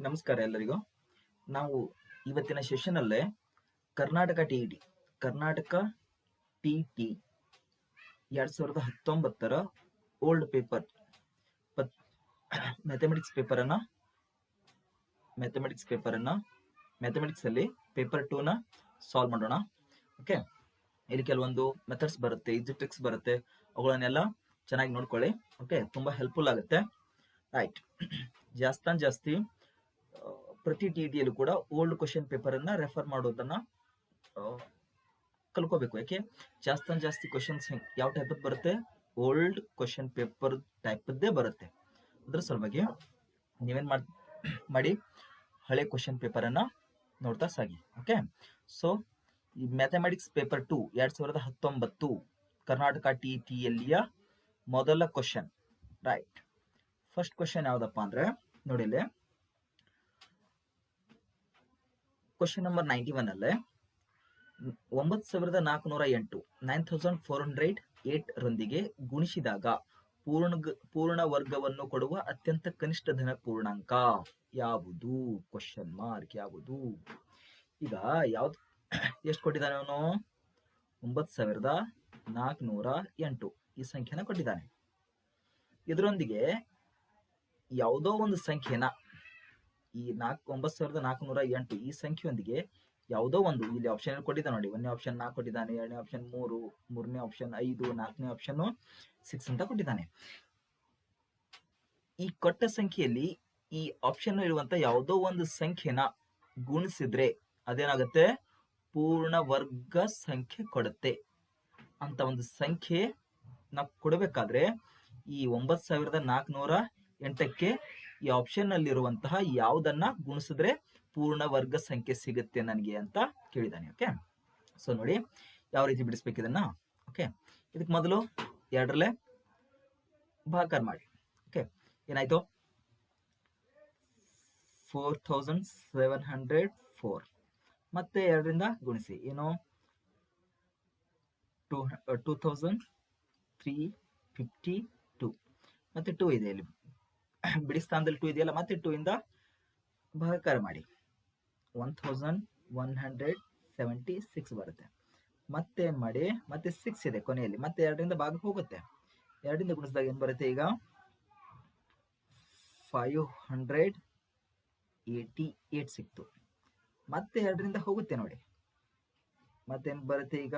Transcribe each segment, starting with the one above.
ನಮಸ್ಕಾರ ಎಲ್ಲರಿಗೂ. ನಾವು ಇವತ್ತಿನ ಸೆಷನ್ ಅಲ್ಲೇ Karnataka TET Karnataka TET 2019 old paper mathematics ಅಲ್ಲಿ ಪೇಪರ್ 2 ನ ಸಾಲ್ವ್ ಮಾಡೋಣ. ಓಕೆ, ಇಲ್ಲಿ ಕೆಲವೊಂದು ಮೆಥಡ್ಸ್ ಬರುತ್ತೆ, ಈಜಿ ಟ್ರಿಕ್ಸ್ ಬರುತ್ತೆ, ಅವುಗಳನ್ನೆಲ್ಲ ಚೆನ್ನಾಗಿ ನೋಡ್ಕೊಳ್ಳಿ. ಓಕೆ, ತುಂಬಾ ಹೆಲ್ಪ್ಫುಲ್ ಆಗುತ್ತೆ. ರೈಟ್, ಜಾಸ್ತಿ ಪ್ರತಿ ಟಿಇಟಿಯಲ್ಲೂ ಕೂಡ ಓಲ್ಡ್ ಕ್ವಶನ್ ಪೇಪರ್ ಅನ್ನ ರೆಫರ್ ಮಾಡೋದನ್ನ ಕಲ್ಕೋಬೇಕು. ಯಾಕೆ ಜಾಸ್ತಿ ಕ್ವಶನ್ಸ್ ಯಾವ ಟೈಪ್ ಬರುತ್ತೆ, ಓಲ್ಡ್ ಕ್ವಶನ್ ಪೇಪರ್ ಟೈಪ್ದೇ ಬರುತ್ತೆ. ಅದ್ರ ಸಲುವಾಗಿ ನೀವೇನ್ ಮಾಡಿ ಹಳೆ ಕ್ವಶನ್ ಪೇಪರ್ ಅನ್ನ ನೋಡ್ತಾ ಸಾಗಿ. ಓಕೆ, ಸೊ ಈ ಮ್ಯಾಥಮೆಟಿಕ್ಸ್ ಪೇಪರ್ 2 2019 ಕರ್ನಾಟಕ ಟಿಇಟಿಯಲ್ಲಿಯ ಮೊದಲ ಕ್ವಶನ್. ರೈಟ್, ಫಸ್ಟ್ ಕ್ವಶನ್ ಯಾವ್ದಪ್ಪ ಅಂದ್ರೆ ನೋಡಿ, ಇಲ್ಲಿ ಕ್ವಶನ್ ನಂಬರ್ 91 ಅಲ್ಲೇ 9408 9408 ರೊಂದಿಗೆ ಗುಣಿಸಿದಾಗ ಪೂರ್ಣ ವರ್ಗವನ್ನು ಕೊಡುವ ಅತ್ಯಂತ ಕನಿಷ್ಠ ಧನ ಪೂರ್ಣಾಂಕ ಯಾವುದು? ಕ್ವಶನ್ ಮಾರ್ಕ್ ಯಾವುದು? ಈಗ ಯಾವ್ದು ಎಷ್ಟು ಕೊಟ್ಟಿದ್ದಾನೆ ಅವನು? 9408 ಈ ಸಂಖ್ಯೆನ ಕೊಟ್ಟಿದ್ದಾನೆ. ಇದರೊಂದಿಗೆ ಯಾವುದೋ ಒಂದು ಸಂಖ್ಯೆನ, ಈ 9408 ಈ ಸಂಖ್ಯೆಯೊಂದಿಗೆ ಯಾವುದೋ ಒಂದು, ಇಲ್ಲಿ ಆಪ್ಷನ್ ಕೊಟ್ಟಿದ್ದಾನೆ ನೋಡಿ. 1ನೇ ಆಪ್ಷನ್ 4 ಕೊಟ್ಟಿದ್ದಾನೆ, 2ನೇ ಆಪ್ಷನ್ 3, 3ನೇ ಆಪ್ಷನ್ 5, 4ನೇ ಆಪ್ಷನ್ 6 ಅಂತ ಕೊಟ್ಟಿದ್ದಾನೆ. ಈ ಕೊಟ್ಟ ಸಂಖ್ಯೆಯಲ್ಲಿ ಈ ಆಪ್ಷನ್ ಇರುವಂತ ಯಾವುದೋ ಒಂದು ಸಂಖ್ಯೆನ ಗುಣಿಸಿದ್ರೆ ಅದೇನಾಗುತ್ತೆ? ಪೂರ್ಣ ವರ್ಗ ಸಂಖ್ಯೆ ಕೊಡುತ್ತೆ. ಅಂತ ಒಂದು ಸಂಖ್ಯೆ ನಾವು ಕೊಡಬೇಕಾದ್ರೆ ಈ 9408ಕ್ಕೆ ಈ ಆಪ್ಷನ್ ಅಲ್ಲಿರುವಂತಹ ಯಾವುದನ್ನ ಗುಣಿಸಿದ್ರೆ ಪೂರ್ಣ ವರ್ಗ ಸಂಖ್ಯೆ ಸಿಗುತ್ತೆ ನನಗೆ ಅಂತ ಕೇಳಿದಾನೆ. ಓಕೆ, ಸೊ ನೋಡಿ ಯಾವ ರೀತಿ ಬಿಡಿಸ್ಬೇಕು ಇದನ್ನ. ಓಕೆ, ಇದಕ್ಕೆ ಮೊದಲು 2ರಲ್ಲೇ ಭಾಗಾಕಾರ ಮಾಡಿ. ಓಕೆ, ಏನಾಯ್ತು? 4704 ಮತ್ತೆ 2ರಿಂದ ಗುಣಿಸಿ, ಏನು? 2352 ಮತ್ತೆ 2 ಇದೆ ಇಲ್ಲಿ ಬಿಡಿ ಸ್ಥಾನದಲ್ಲಿ 2 ಇದೆಯಲ್ಲ, ಮತ್ತೆ 2 ಇಂದ ಭಾಗಾಕಾರ ಮಾಡಿ 1176 ಬರುತ್ತೆ. ಮತ್ತೆ ಏನ್ ಮಾಡಿ, ಮತ್ತೆ 6 ಇದೆ ಕೊನೆಯಲ್ಲಿ, ಮತ್ತೆ 2ರಿಂದ ಭಾಗ ಹೋಗುತ್ತೆ. 2ರಿಂದ ಗುಣಿಸಿದಾಗ ಏನ್ ಬರುತ್ತೆ? ಈಗ 588 ಸಿಕ್ತು. ಮತ್ತೆ 2ರಿಂದ ಹೋಗುತ್ತೆ ನೋಡಿ, ಮತ್ತೇನ್ ಬರುತ್ತೆ? ಈಗ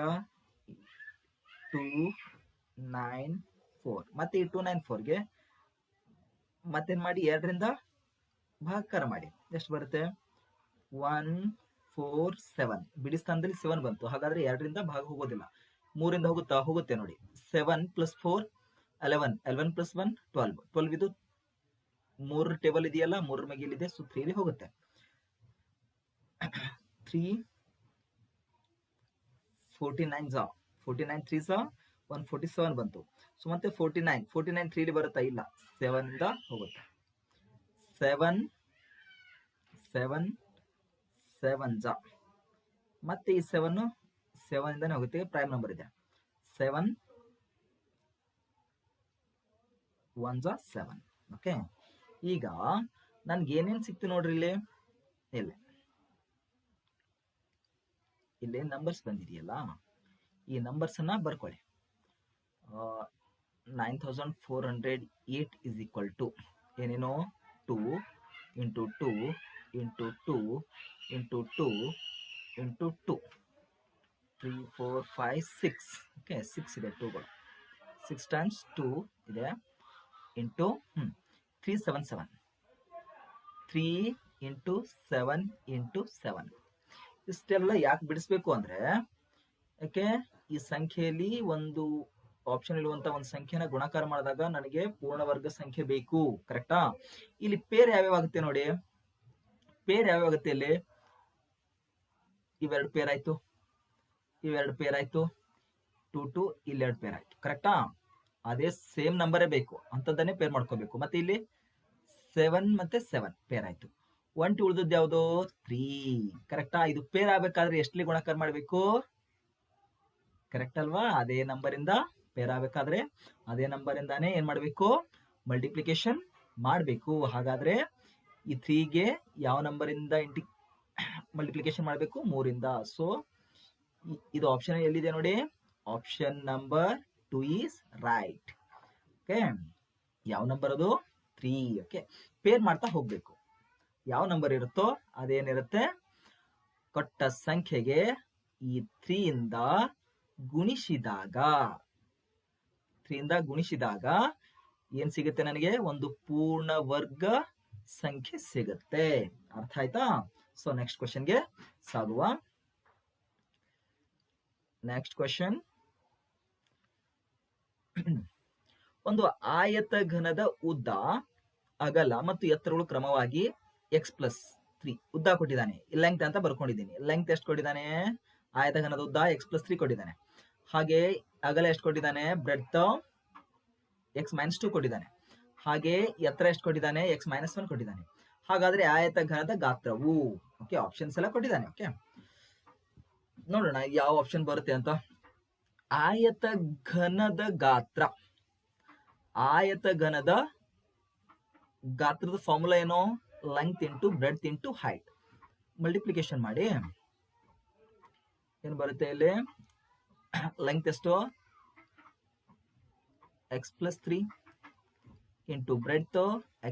294. ಮತ್ತೆ ಈ 294ಗೆ ಮತ್ತೇನ್ ಮಾಡಿ? 2ರಿಂದ ಭಾಗಾಕಾರ ಮಾಡಿ. ಎಷ್ಟು ಬರುತ್ತೆ? 147. ಬಿಡಿ ಸ್ಥಾನದಲ್ಲಿ 7 ಬಂತು, ಹಾಗಾದ್ರೆ 2ರಿಂದ ಭಾಗ ಹೋಗೋದಿಲ್ಲ, 3ರಿಂದ ಹೋಗುತ್ತೆ ನೋಡಿ. 7 + 4 11, 11 + 1 12, 12 ಇದು 3 ಟೇಬಲ್ ಇದೆಯಲ್ಲ, 3 ಮಗಿಲಿದೆ, ಸೊ 3 ಇಲ್ಲಿ ಹೋಗುತ್ತೆ. 349 3 147 ಬಂತು. ಸೊ ಮತ್ತೆ 49 3 ಇಲ್ಲಿ ಬರುತ್ತಾ? ಇಲ್ಲ, 7 ಇಂದ ಹೋಗುತ್ತೆ. 7 ಮತ್ತೆ ಈ 7 ಇಂದಾನೆ ಹೋಗುತ್ತೆ, ಪ್ರೈಮ್ ನಂಬರ್ ಇದೆ. 7 1 7. ಓಕೆ, ಈಗ ನನ್ಗೆ ಏನೇನ್ ಸಿಕ್ತು ನೋಡ್ರಿ. ಇಲ್ಲಿ ನಂಬರ್ಸ್ ಬಂದಿದೆಯಲ್ಲ, ಈ ನಂಬರ್ಸ್ ಅನ್ನ ಬರ್ಕೊಳ್ಳಿ. 9408 is equal to ಏನೇನೋ 2 × 2 × 2 × 2 × 2 3 4 5 6. ಓಕೆ, 6 ಇದೆ, 2ಗಳು 6 times 2 ಇದೆ ಇಂಟು 377 3 × 7 × 7. ಇಷ್ಟೆಲ್ಲ ಯಾಕೆ ಬಿಡಿಸ್ಬೇಕು ಅಂದ್ರೆ, ಯಾಕೆ ಈ ಸಂಖ್ಯೆಯಲ್ಲಿ ಒಂದು ಆಪ್ಷನ್ ಇರುವಂತ ಒಂದು ಸಂಖ್ಯೆನ ಗುಣಾಕಾರ ಮಾಡಿದಾಗ ನನಗೆ ಪೂರ್ಣ ವರ್ಗ ಸಂಖ್ಯೆ ಬೇಕು. ಕರೆಕ್ಟಾ? ಇಲ್ಲಿ ಪೇರ್ ಯಾವ್ಯಾವ ಆಗುತ್ತೆ ನೋಡಿ. ಪೇರ್ ಯಾವ್ಯಾವ ಆಗುತ್ತೆ? ಇಲ್ಲಿ ಇವೆರಡು ಪೇರ್ ಆಯ್ತು, ಇವೆರಡು ಪೇರ್ ಆಯ್ತು, 2 2 ಇಲ್ಲಿ 2 ಪೇರ್ ಆಯ್ತು. ಕರೆಕ್ಟಾ? ಅದೇ ಸೇಮ್ ನಂಬರೇ ಬೇಕು, ಅಂತದನ್ನೇ ಪೇರ್ ಮಾಡ್ಕೋಬೇಕು. ಮತ್ತೆ ಇಲ್ಲಿ 7 ಮತ್ತೆ 7 ಪೇರ್ ಆಯ್ತು. 1 2 ಉಳಿದದ್ದು ಯಾವುದು? 3. ಕರೆಕ್ಟಾ? ಇದು ಪೇರ್ ಆಗ್ಬೇಕಾದ್ರೆ ಎಷ್ಟಲ್ಲಿ ಗುಣಾಕಾರ ಮಾಡಬೇಕು? ಕರೆಕ್ಟ್ ಅಲ್ವಾ? ಅದೇ ನಂಬರ್ ಇಂದ ಪೇರ್ ಆಗ್ಬೇಕಾದ್ರೆ ಅದೇ ನಂಬರ್ ಇಂದಾನೆ ಏನ್ ಮಾಡ್ಬೇಕು? ಮಲ್ಟಿಪ್ಲಿಕೇಶನ್ ಮಾಡಬೇಕು. ಹಾಗಾದ್ರೆ ಈ 3ಗೆ ಯಾವ ನಂಬರ್ ಇಂದ ಮಲ್ಟಿಪ್ಲಿಕೇಶನ್ ಮಾಡಬೇಕು? 3ಇಂದ. ಸೊ ಇದು ಆಪ್ಷನ್ ಎಲ್ಲಿದೆ ನೋಡಿ, option number 2 is right. Okay, ಯಾವ ನಂಬರ್ ಅದು? 3. ಓಕೆ, ಪೇರ್ ಮಾಡ್ತಾ ಹೋಗ್ಬೇಕು. ಯಾವ ನಂಬರ್ ಇರುತ್ತೋ ಅದೇನಿರುತ್ತೆ, ಕೊಟ್ಟ ಸಂಖ್ಯೆಗೆ ಈ 3 ಇಂದ ಗುಣಿಸಿದಾಗ ಏನ್ ಸಿಗುತ್ತೆ ನನಗೆ? ಒಂದು ಪೂರ್ಣ ವರ್ಗ ಸಂಖ್ಯೆ ಸಿಗುತ್ತೆ. ಅರ್ಥ ಆಯ್ತಾ? ಸೊ ನೆಕ್ಸ್ಟ್ ಕ್ವಶನ್ಗೆ ಸಾಗುವ. ನೆಕ್ಸ್ಟ್ ಕ್ವಶನ್, ಒಂದು ಆಯತ ಘನದ ಉದ್ದ, ಅಗಲ ಮತ್ತು ಎತ್ತರಗಳು ಕ್ರಮವಾಗಿ x+3 ಉದ್ದ ಕೊಟ್ಟಿದ್ದಾನೆ. ಲೆಂತ್ ಅಂತ ಬರ್ಕೊಂಡಿದ್ದೀನಿ. ಲೆಂತ್ ಎಷ್ಟು ಕೊಟ್ಟಿದ್ದಾನೆ? ಆಯತ ಘನದ ಉದ್ದ x+3 ಕೊಟ್ಟಿದ್ದಾನೆ. ಹಾಗೆ ಅಗಲ ಎಷ್ಟು ಕೊಟ್ಟಿದ್ದಾನೆ? ಬ್ರೆಡ್ತ್ x-2 ಕೊಟ್ಟಿದ್ದಾನೆ. ಹಾಗೆ ಎತ್ತರ ಎಷ್ಟು ಕೊಟ್ಟಿದ್ದಾನೆ? x-1 ಕೊಟ್ಟಿದ್ದಾನೆ. ಹಾಗಾದ್ರೆ ಆಯತ ಘನದ ಗಾತ್ರವು, ಓಕೆ, ಆಪ್ಷನ್ಸ್ ಎಲ್ಲ ಕೊಟ್ಟಿದ್ದಾನೆ. ಓಕೆ, ನೋಡೋಣ ಯಾವ ಆಪ್ಷನ್ ಬರುತ್ತೆ ಅಂತ. ಆಯತ ಘನದ ಗಾತ್ರದ ಫಾರ್ಮುಲಾ ಏನು? Length into breadth into height. Multiplication ಮಾಡಿ ಏನು ಬರುತ್ತೆ ಇಲ್ಲಿ? ಲೆಂತ್ ಎಷ್ಟು? x+3 into breadth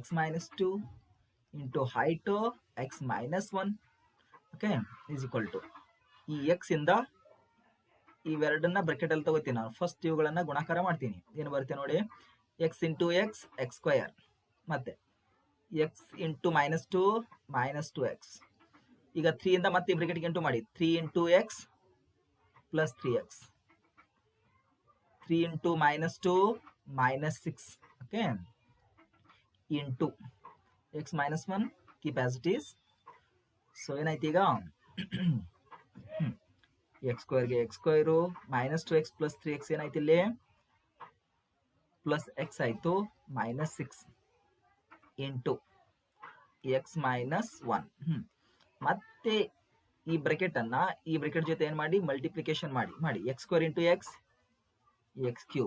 x-2 into height x-1. Okay, is equal to ಈ x ಇಂದ ಇವೆರಡನ್ನ ಬ್ರಾಕೆಟ್ ಅಲ್ಲಿ ತಗೋತೀನಿ ನಾನು. ಫಸ್ಟ್ ಇವುಗಳನ್ನ ಗುಣಾಕಾರ ಮಾಡ್ತೀನಿ. ಏನು ಬರುತ್ತೆ ನೋಡಿ, x ಇಂಟು x x², ಮತ್ತೆ x ಇಂಟು -2 -2x. ಈಗ 3 ಇಂದ ಮತ್ತೆ ಬ್ರಾಕೆಟ್ಗೆ ಇಂಟು ಮಾಡಿ. 3 into x plus 3x, 3 into -2 -6. Okay, into x-1 keep as it is. So ಏನಾಯ್ತು ಈಗ? x²ಗೆ x², -2x ಪ್ಲಸ್ 3x ಏನಾಯ್ತು ಇಲ್ಲಿ? ಪ್ಲಸ್ x ಆಯ್ತು, -6 ಇಂಟು x-1. ಮತ್ತೆ ಈ ಬ್ರಾಕೆಟ್ ಅನ್ನ ಈ ಬ್ರಾಕೆಟ್ ಜೊತೆ ಏನ್ ಮಾಡಿ? ಮಲ್ಟಿಪ್ಲಿಕೇಶನ್ ಮಾಡಿ. x² into x x³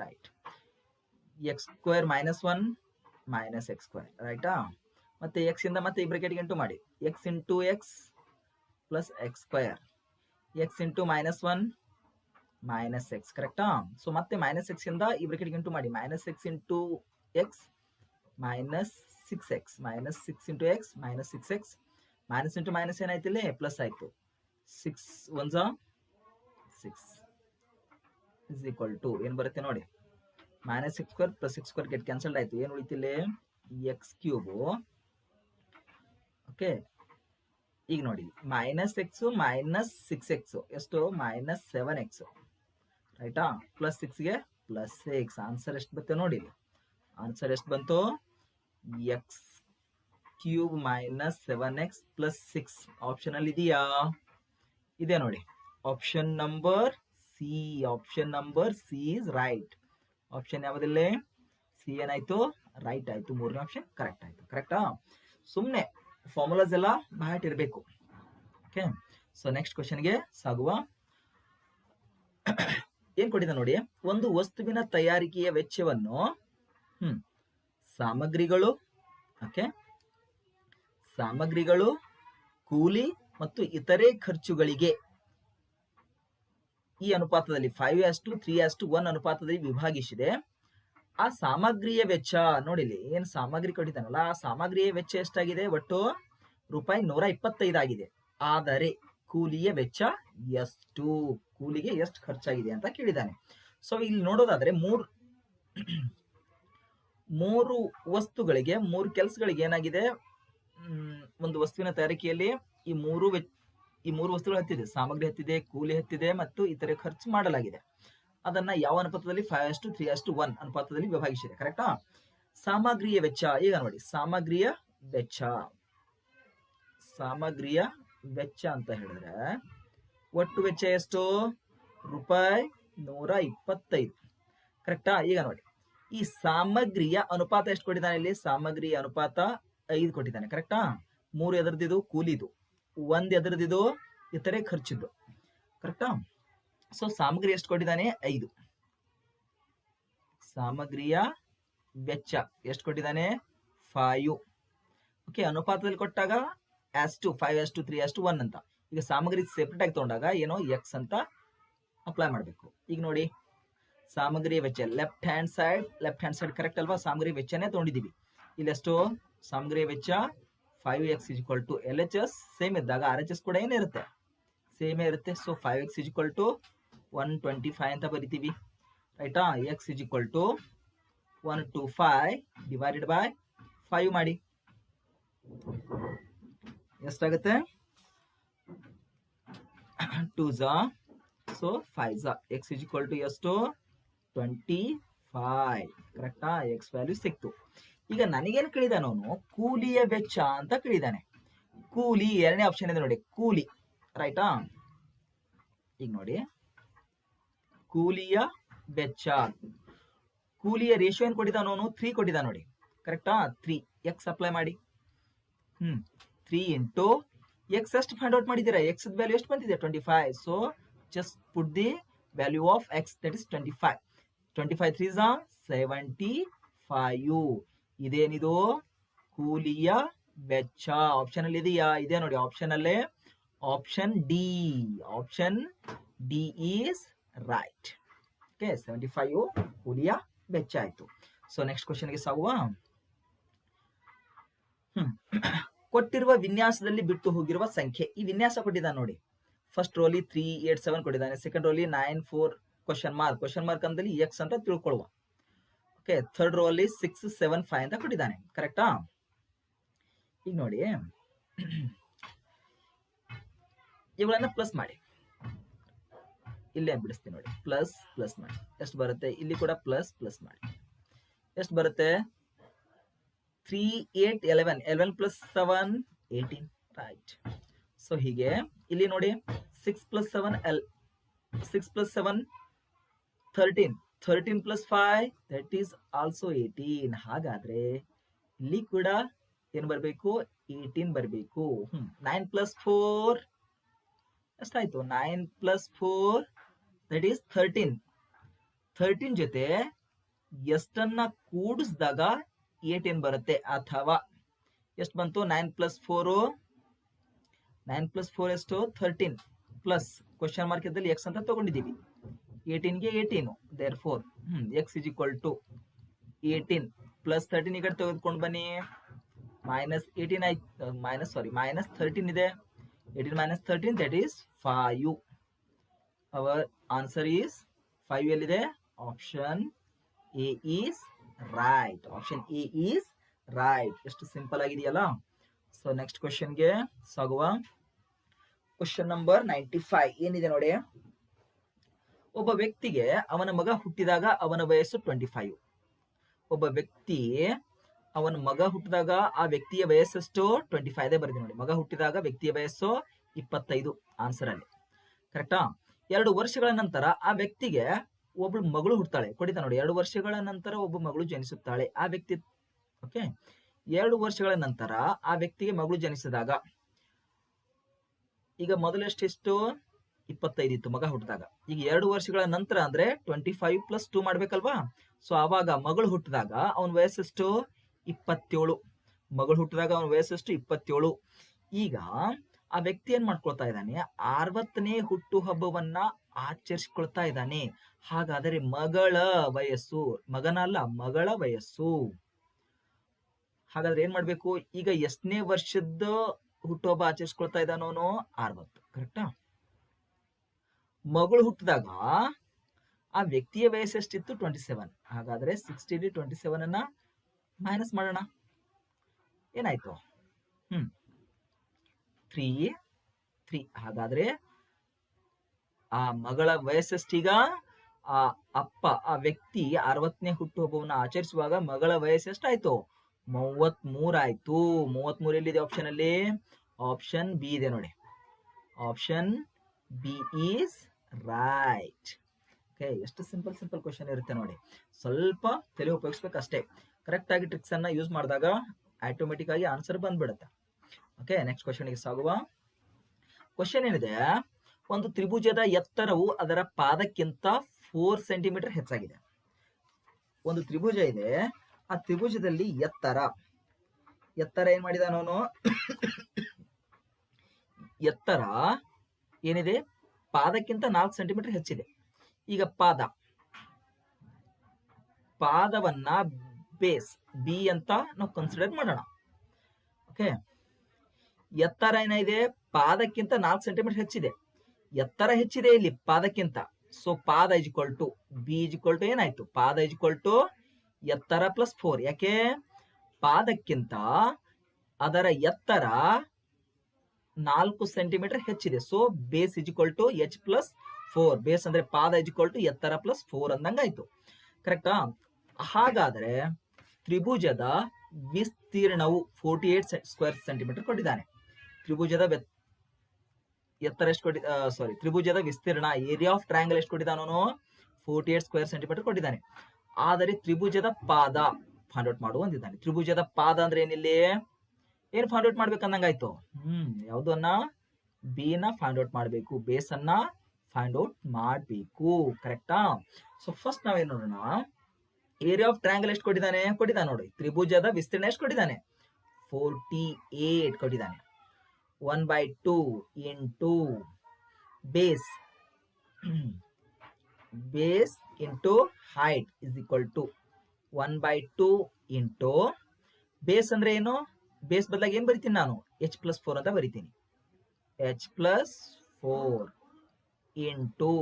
right. x² -1 -x², ರೈಟಾ? ಮತ್ತೆ x ಇಂದ ಮತ್ತೆ ಈ ಬ್ರಾಕೆಟ್ಗೆ ಇಂಟು ಮಾಡಿ. x into x plus x², x into -1 -x, ಕರೆಕ್ಟಾ? ಸೊ ಮತ್ತೆ -x ಇಂದ ಈ ಬ್ರಾಕೆಟ್ಗೆ ಇಂಟು ಮಾಡಿ. -x into x -6x, -6 into x -6x, minus into minus ಏನಾಯ್ತು ಇಲ್ಲಿ? ಪ್ಲಸ್ ಆಯ್ತು. 6 1 6 ಇಸ್ ಈಕ್ವಲ್ ಟು ಏನು ಬರುತ್ತೆ ನೋಡಿ, -x² plus x² get cancelled ಆಯ್ತು. ಏನು ಉಳಿತಿಲ್ಲ? x³ okay. ಈಗ ನೋಡಿ -x -6x ಎಷ್ಟು? -7x, ರೈಟಾ? Plus 6ಗೆ plus 6. ಆನ್ಸರ್ ಎಷ್ಟು ಬರುತ್ತೆ ನೋಡಿ? ಆನ್ಸರ್ ಎಷ್ಟು ಬಂತು? x³ -7x plus 6. ಆಪ್ಷನ್ ಅಲ್ಲಿ ಇದೆಯಾ? ಇದೆ ನೋಡಿ, option number C. Option number C is right. Option ಯಾವುದಿಲ್ಲ? ಸಿ ಏನಾಯ್ತು? ರೈಟ್ ಆಯ್ತು. ಮೂರನೇ ಆಪ್ಷನ್ ಕರೆಕ್ಟ್ ಆಯ್ತು. ಕರೆಕ್ಟಾ? ಸುಮ್ಮನೆ ಫಾರ್ಮುಲಾಸ್ ಎಲ್ಲ ಬಹಳ ಇರಬೇಕು. ಓಕೆ, ಸೊ ನೆಕ್ಸ್ಟ್ ಕ್ವಶನ್ಗೆ ಸಾಗುವ. ಏನ್ ಕೊಟ್ಟಿದೆ ನೋಡಿ, ಒಂದು ವಸ್ತುವಿನ ತಯಾರಿಕೆಯ ವೆಚ್ಚವನ್ನು ಸಾಮಗ್ರಿಗಳು, ಓಕೆ, ಸಾಮಗ್ರಿಗಳು, ಕೂಲಿ ಮತ್ತು ಇತರೆ ಖರ್ಚುಗಳಿಗೆ ಈ ಅನುಪಾತದಲ್ಲಿ 5:3:1 ಅನುಪಾತದಲ್ಲಿ ವಿಭಾಗಿಸಿದೆ. ಆ ಸಾಮಗ್ರಿಯ ವೆಚ್ಚ ನೋಡಿಲಿ, ಏನ್ ಸಾಮಗ್ರಿ ಕೊಟ್ಟಿದ್ದಾನಲ್ಲ, ಆ ಸಾಮಗ್ರಿಯ ವೆಚ್ಚ ಎಷ್ಟಾಗಿದೆ? ಒಟ್ಟು ರೂಪಾಯಿ 125 ಆಗಿದೆ. ಆದರೆ ಕೂಲಿಯ ವೆಚ್ಚ ಎಷ್ಟು? ಕೂಲಿಗೆ ಎಷ್ಟು ಖರ್ಚಾಗಿದೆ ಅಂತ ಕೇಳಿದ್ದಾನೆ. ಸೊ ಇಲ್ಲಿ ನೋಡೋದಾದ್ರೆ ಮೂರು ವಸ್ತುಗಳಿಗೆ, 3 ಕೆಲಸಗಳಿಗೆ ಏನಾಗಿದೆ, ಒಂದು ವಸ್ತುವಿನ ತಯಾರಿಕೆಯಲ್ಲಿ ಈ ಮೂರು ವಸ್ತುಗಳು ಹತ್ತಿದೆ. ಸಾಮಗ್ರಿ ಹತ್ತಿದೆ, ಕೂಲಿ ಹತ್ತಿದೆ ಮತ್ತು ಇತರೆ ಖರ್ಚು ಮಾಡಲಾಗಿದೆ. ಅದನ್ನ ಯಾವ ಅನುಪಾತದಲ್ಲಿ? 5:3:1 ಅನುಪಾತದಲ್ಲಿ ವಿಭಾಗಿಸಿದೆ. ಕರೆಕ್ಟಾ? ಸಾಮಗ್ರಿಯ ವೆಚ್ಚ ಈಗ ನೋಡಿ, ಸಾಮಗ್ರಿಯ ವೆಚ್ಚ ಅಂತ ಹೇಳಿದ್ರೆ ಒಟ್ಟು ವೆಚ್ಚ ಎಷ್ಟು? ರೂಪಾಯಿ 125. ಕರೆಕ್ಟಾ? ಈಗ ನೋಡಿ, ಈ ಸಾಮಗ್ರಿಯ ಅನುಪಾತ ಎಷ್ಟು ಕೊಟ್ಟಿದ್ದಾನೆ ಇಲ್ಲಿ? ಸಾಮಗ್ರಿಯ ಅನುಪಾತ 5 ಕೊಟ್ಟಿದ್ದಾನೆ. ಕರೆಕ್ಟಾ? 3 ಎದರದಿದು? ಕೂಲಿದು. 1 ಎದರದಿದು? ಇತರೆ ಖರ್ಚಿದ್ದು. ಕರೆಕ್ಟಾ? ಸೊ ಸಾಮಗ್ರಿ ಎಷ್ಟು ಕೊಟ್ಟಿದ್ದಾನೆ? 5. ಸಾಮಗ್ರಿಯ ವೆಚ್ಚ ಎಷ್ಟು ಕೊಟ್ಟಿದ್ದಾನೆ? 5. ಓಕೆ, ಅನುಪಾತದಲ್ಲಿ ಕೊಟ್ಟಾಗ as2 5:3:1 ಅಂತ. ಈಗ ಸಾಮಗ್ರಿ ಸೆಪರೇಟ್ ಆಗಿ ತಗೊಂಡಾಗ ಏನೋ ಎಕ್ಸ್ ಅಂತ ಅಪ್ಲೈ ಮಾಡಬೇಕು. ಈಗ ನೋಡಿ ಸಾಮಗ್ರಿ ವೆಚ್ಚ ಲೆಫ್ಟ್ ಹ್ಯಾಂಡ್ ಸೈಡ್ ಕರೆಕ್ಟ್ ಅಲ್ವಾ? ಸಾಮಗ್ರಿ ವೆಚ್ಚನೇ ತಗೊಂಡಿದೀವಿ. ಇಲ್ಲಿ ಎಷ್ಟು ಸಾಮಗ್ರಿ ವೆಚ್ಚ 5x = LHS ಸೇಮ್ ಇದ್ದಾಗ RHS ಕೂಡ ಏನಿರುತ್ತೆ ಸೇಮೇ ಇರುತ್ತೆ. ಸೊ 5x = 125 ಅಂತ ಬರಿತೀವಿ, ರೈಟಾ? x = 125 ಡಿವೈಡೆಡ್ ಬೈ 5 ಮಾಡಿ ಎಷ್ಟಾಗುತ್ತೆ? 2s, so 5s. x = ಎಷ್ಟು? 25. ಕರೆಕ್ಟಾ? ಎಕ್ಸ್ ವ್ಯಾಲ್ಯೂ ಸಿಕ್ತು. ಈಗ ನನಗೇನು ಕೇಳಿದಾನ ಅವನು? ಕೂಲಿಯ ವೆಚ್ಚ ಅಂತ ಕೇಳಿದಾನೆ. ಕೂಲಿ ಎರಡನೇ ಆಪ್ಷನ್ ಇದೆ ನೋಡಿ, ಕೂಲಿ, ರೈಟಾ? ಈಗ ನೋಡಿ ಕೂಲಿಯ ವೆಚ್ಚ, ಕೂಲಿಯ ರೇಷಿಯೋ ಏನು ಕೊಟ್ಟಿದ್ದಾನ ಅವನು? 3 ಕೊಟ್ಟಿದ್ದಾನ ನೋಡಿ, ಕರೆಕ್ಟಾ? 3 ಎಕ್ಸ್ ಅಪ್ಲೈ ಮಾಡಿ. 3 ಇಂಟು ಎಕ್ಸ್ ಎಷ್ಟು ಫೈಂಡ್ ಔಟ್ ಮಾಡಿದ್ದೀರಾ? ಎಕ್ಸ್ ವ್ಯಾಲ್ಯೂ ಎಷ್ಟು ಬಂದಿದೆ? 25. So just put the value of X, that is 25. 25 3s are 75. ಇದೇನಿದು? ಕೂಲಿಯ ವೆಚ್ಚ. ಆಪ್ಷನ್ ಅಲ್ಲಿ ಇದೆಯಾ? ಇದೆ ನೋಡಿ ಆಪ್ಷನ್ ಅಲ್ಲೇ, option D. Option D is right. Okay, 75 ಕೂಲಿಯ ವೆಚ್ಚ ಆಯ್ತು. ಸೊ ನೆಕ್ಸ್ಟ್ ಕ್ವಶನ್ಗೆ ಸಾಗುವ. ಕೊಟ್ಟಿರುವ ವಿನ್ಯಾಸದಲ್ಲಿ ಬಿಟ್ಟು ಹೋಗಿರುವ ಸಂಖ್ಯೆ. ಈ ವಿನ್ಯಾಸ ಕೊಟ್ಟಿದ್ದಾನೆ ನೋಡಿ. ಫಸ್ಟ್ ರೋಲಿ 3 8 7 ಕೊಟ್ಟಿದ್ದಾನೆ, ಸೆಕೆಂಡ್ ರೋಲಿ 9 4 ಕ್ವಶನ್ ಮಾರ್ಕ್ ಅಂದಲ್ಲಿ ಎಕ್ಸ್ ಅಂತ ತಿಳ್ಕೊಳ್ಳುವ. ಓಕೆ, ಥರ್ಡ್ ರೋ ಅಲ್ಲಿ 6 7 5 ಅಂತ ಕೊಟ್ಟಿದ್ದಾನೆ, ಕರೆಕ್ಟಾ? ಈಗ ನೋಡಿ ಇವುಗಳನ್ನ ಪ್ಲಸ್ ಮಾಡಿ, ಇಲ್ಲೇ ಬಿಡಿಸ್ತೀನಿ ನೋಡಿ, ಪ್ಲಸ್ ಮಾಡಿ ಎಷ್ಟು ಬರುತ್ತೆ? ಇಲ್ಲಿ ಕೂಡ ಪ್ಲಸ್ ಮಾಡಿ ಎಷ್ಟು ಬರುತ್ತೆ? 3 8 11 11 + 7 18, ರೈಟ್? ಸೊ ಹೀಗೆ ಇಲ್ಲಿ ನೋಡಿ 6 + 7 13 13 + 5 ದಟ್ ಈಸ್ ಆಲ್ಸೋ 18. ಹಾಗಾದ್ರೆ ಇಲ್ಲಿ ಕೂಡ ಏನು ಬರಬೇಕು? 18 ಬರಬೇಕು. 9 + 4 ಎಷ್ಟಾಯ್ತು? 9 + 4 ದಟ್ ಈಸ್ 13. 13 ಜೊತೆ ಎಷ್ಟನ್ನ ಕೂಡಿಸಿದಾಗ 18 ಬರುತ್ತೆ. ಅಥವಾ ಎಷ್ಟು ಬಂತು? 9 + 4 ಎಷ್ಟು? 13 ಪ್ಲಸ್ ಕ್ವಶನ್ ಮಾರ್ಕ್ ಇದ್ದಲ್ಲಿ ಎಕ್ಸ್ ಅಂತ ತಗೊಂಡಿದ್ದೀವಿ. 18ಗೆ 18, therefore x = 18 + 13 ಈ ಕಡೆ ತೆಗೆದುಕೊಂಡು ಬನ್ನಿ, -18 ಆಯ್ತು. -13 ಇದೆ. 18 - 13 that is 5. Our answer is 5. ಎಲ್ಲಿದೆ? Option A is right. Option A is right. ಎಷ್ಟು ಸಿಂಪಲ್ ಆಗಿದೆಯಲ್ಲ? ಸೊ ನೆಕ್ಸ್ಟ್ ಕ್ವಶನ್ಗೆ ಸಾಗುವ. ಕ್ವಶನ್ ನಂಬರ್ 95 ಏನಿದೆ ನೋಡಿ. ಒಬ್ಬ ವ್ಯಕ್ತಿಗೆ ಅವನ ಮಗ ಹುಟ್ಟಿದಾಗ ಅವನ ವಯಸ್ಸು 25. ಒಬ್ಬ ವ್ಯಕ್ತಿ ಅವನ ಮಗ ಹುಟ್ಟಿದಾಗ ಆ ವ್ಯಕ್ತಿಯ ವಯಸ್ಸೆಷ್ಟು? 25 ಬರೆದಿ ನೋಡಿ. ಮಗ ಹುಟ್ಟಿದಾಗ ವ್ಯಕ್ತಿಯ ವಯಸ್ಸು 25 ಆನ್ಸರ್ ಅಲ್ಲಿ, ಕರೆಕ್ಟಾ? 2 ವರ್ಷಗಳ ನಂತರ ಆ ವ್ಯಕ್ತಿಗೆ ಒಬ್ಬಳು ಮಗಳು ಹುಡ್ತಾಳೆ, ಕೊಡಿತಾ ನೋಡಿ. 2 ವರ್ಷಗಳ ನಂತರ ಒಬ್ಬ ಮಗಳು ಜನಿಸುತ್ತಾಳೆ. ಆ ವ್ಯಕ್ತಿ, ಓಕೆ, 2 ವರ್ಷಗಳ ನಂತರ ಆ ವ್ಯಕ್ತಿಗೆ ಮಗಳು ಜನಿಸಿದಾಗ, ಈಗ ಮೊದಲೆಷ್ಟು 25 ಇತ್ತು ಮಗ ಹುಟ್ಟಿದಾಗ. ಈಗ 2 ವರ್ಷಗಳ ನಂತರ ಅಂದ್ರೆ 25 + 2 ಮಾಡ್ಬೇಕಲ್ವಾ? ಸೊ ಆವಾಗ ಮಗಳು ಹುಟ್ಟಿದಾಗ ಅವನ ವಯಸ್ಸೆಷ್ಟು? 27. ಮಗಳು ಹುಟ್ಟಿದಾಗ ಅವನ ವಯಸ್ಸೆಷ್ಟು? 27. ಈಗ ಆ ವ್ಯಕ್ತಿ ಏನ್ ಮಾಡ್ಕೊಳ್ತಾ ಇದ್ದಾನೆ? 60ನೇ ಹುಟ್ಟು ಹಬ್ಬವನ್ನ ಆಚರಿಸಿಕೊಳ್ತಾ ಇದ್ದಾನೆ. ಹಾಗಾದರೆ ಮಗಳ ವಯಸ್ಸು, ಮಗನ ಅಲ್ಲ, ಮಗಳ ವಯಸ್ಸು. ಹಾಗಾದ್ರೆ ಏನ್ ಮಾಡ್ಬೇಕು? ಈಗ ಎಷ್ಟನೇ ವರ್ಷದ ಹುಟ್ಟುಹಬ್ಬ ಆಚರಿಸ್ಕೊಳ್ತಾ ಇದ್ದಾನವನು? 60, ಕರೆಕ್ಟಾ? ಮಗಳು ಹುಟ್ಟಿದಾಗ ಆ ವ್ಯಕ್ತಿಯ ವಯಸ್ಸು ಎಷ್ಟಿತ್ತು? 27. ಹಾಗಾದ್ರೆ 60 27 ಅನ್ನ ಮೈನಸ್ ಮಾಡೋಣ. ಏನಾಯ್ತು? 3. ಹಾಗಾದ್ರೆ ಆ ಮಗಳ ವಯಸ್ಸೆಷ್ಟೀಗ? ಆ ವ್ಯಕ್ತಿ 60ನೇ ಹುಟ್ಟುಹಬ್ಬವನ್ನು ಆಚರಿಸುವಾಗ ಮಗಳ ವಯಸ್ಸೆಷ್ಟಾಯ್ತು? 33 ಆಯ್ತು. 33 ಎಲ್ಲಿದೆ ಆಪ್ಷನ್ ಅಲ್ಲಿ? ಆಪ್ಷನ್ ಬಿ ಇದೆ ನೋಡಿ. Option B is right. Okay, ಎಷ್ಟು ಸಿಂಪಲ್ ಕ್ವಶನ್ ಇರುತ್ತೆ ನೋಡಿ. ಸ್ವಲ್ಪ ತಲೆ ಉಪಯೋಗಿಸ್ಬೇಕಷ್ಟೇ. ಕರೆಕ್ಟ್ ಆಗಿ ಟ್ರಿಕ್ಸ್ ಅನ್ನ ಯೂಸ್ ಮಾಡಿದಾಗ ಆಟೋಮೆಟಿಕ್ ಆಗಿ ಆನ್ಸರ್ ಬಂದ್ಬಿಡುತ್ತೆ. ಓಕೆ, ನೆಕ್ಸ್ಟ್ ಕ್ವಶನ್ಗೆ ಸಾಗುವ. ಕ್ವಶನ್ ಏನಿದೆ? ಒಂದು ತ್ರಿಭುಜದ ಎತ್ತರವು ಅದರ ಪಾದಕ್ಕಿಂತ 4 ಸೆಂಟಿಮೀಟರ್ ಹೆಚ್ಚಾಗಿದೆ. ಒಂದು ತ್ರಿಭುಜ ಇದೆ, ಆ ತ್ರಿಭುಜದಲ್ಲಿ ಎತ್ತರ ಎತ್ತರ ಏನ್ ಮಾಡಿದಾನವನು ಎತ್ತರ ಏನಿದೆ ಪಾದಕ್ಕಿಂತ 4 ಸೆಂಟಿಮೀಟರ್ ಹೆಚ್ಚಿದೆ. ಈಗ ಪಾದವನ್ನ ಬೇಸ್ ಬಿ ಅಂತ ನಾವು ಕನ್ಸಿಡರ್ ಮಾಡೋಣ. ಓಕೆ, ಎತ್ತರ ಏನಿದೆ ಪಾದಕ್ಕಿಂತ 4 ಸೆಂಟಿಮೀಟರ್ ಹೆಚ್ಚಿದೆ. ಎತ್ತರ ಹೆಚ್ಚಿದೆ ಇಲ್ಲಿ ಪಾದಕ್ಕಿಂತ. ಸೊ ಪಾದ is equal to B is equal to ಏನಾಯ್ತು, ಪಾದ ಇಜ್ಕೊಲ್ ಟು ಎತ್ತರ ಪ್ಲಸ್ 4. ಯಾಕೆ ಪಾದಕ್ಕಿಂತ ಅದರ ಎತ್ತರ 4 ಸೆಂಟಿಮೀಟರ್ ಹೆಚ್ಚಿದೆ. So base is equal to h plus 4. Base ಅಂದ್ರೆ ಪಾದ ಇಜ್ಕೊಲ್ ಟು ಎತ್ತರ ಪ್ಲಸ್ 4 ಅಂದಂಗಾಯ್ತು. ಕರೆಕ್ಟಾ? ಹಾಗಾದ್ರೆ ತ್ರಿಭುಜದ ವಿಸ್ತೀರ್ಣವು 48 ಸ್ಕ್ವೇರ್ ಸೆಂಟಿಮೀಟರ್ ಕೊಟ್ಟಿದ್ದಾನೆ. ತ್ರಿಭುಜದ ಎತ್ತರ ಎಷ್ಟು ತ್ರಿಭುಜದ ವಿಸ್ತೀರ್ಣ ಏರಿಯಾ ಆಫ್ ಟ್ರಯಾಂಗಲ್ ಎಷ್ಟು ಕೊಟ್ಟಿದ್ದಾನೋ 48 ಸ್ಕ್ವೇರ್ ಸೆಂಟಿಮೀಟರ್ ಕೊಟ್ಟಿದ್ದಾನೆ. ಆದರೆ ತ್ರಿಭುಜದ ಪಾದ ಫೈಂಡ್ ಔಟ್ ಮಾಡು ಅಂದಿದ್ದಾನೆ. ತ್ರಿಭುಜದ ಪಾದ ಅಂದ್ರೆ ಏನಿಲ್ಲಿ ಏನ್ ಫೈಂಡ್ ಔಟ್ ಮಾಡ್ಬೇಕಂದಂಗಾಯ್ತು, ಯಾವ್ದನ್ನ ಬಿ ನ ಫೈಂಡ್ ಔಟ್ ಮಾಡ್ಬೇಕು, ಬೇಸ್ ಅನ್ನ ಫೈಂಡ್ ಔಟ್ ಮಾಡ್ಬೇಕು. ಕರೆಕ್ಟಾ? ಸೊ ಫಸ್ಟ್ ನಾವೇನ್ ನೋಡೋಣ, ಏರಿಯಾ ಆಫ್ ಟ್ರಯಾಂಗಲ್ ಎಷ್ಟು ಕೊಟ್ಟಿದ್ದಾನೆ ನೋಡಿ. ತ್ರಿಭುಜದ ವಿಸ್ತೀರ್ಣ ಎಷ್ಟು ಕೊಟ್ಟಿದ್ದಾನೆ 48 ಕೊಟ್ಟಿದ್ದಾನೆ. 1/2 into base into height is equal to 1/2 into base ಅಂದ್ರೆ ಏನು, ಬೇಸ್ ಬದಲಾಗಿ ಏನ್ ಬರಿತೀನಿ ನಾನು h+4 ಅಂತ ಬರಿತೀನಿ. h+4 ಇಂಟು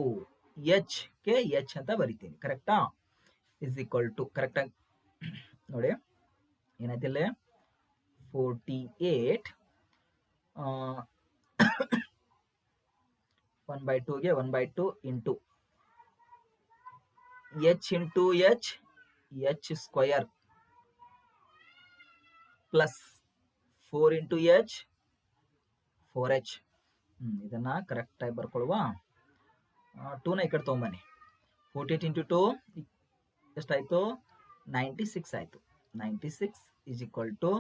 ಎಚ್ ಗೆ ಎಚ್ ಅಂತ ಬರಿತೀನಿ. ಕರೆಕ್ಟಾ? ಇಸ್ ಈಕ್ವಲ್ ಟು ಕರೆಕ್ಟ್ ಆಗಿ ನೋಡಿ ಏನಾಯ್ತಿಲ್ಲ 48 1/2 ಗೆ 1/2 into H into H square plus 4 into H 4h. ಇದನ್ನ ಕರೆಕ್ಟ್ ಆಗಿ ಬರ್ಕೊಳ್ಳುವ. 2ನ ಈ ಕಡೆ ತಗೊಂಬನ್ನಿ. 48 ಇಂಟು 2 ಎಷ್ಟಾಯ್ತು 96 ಆಯ್ತು. 96 is equal to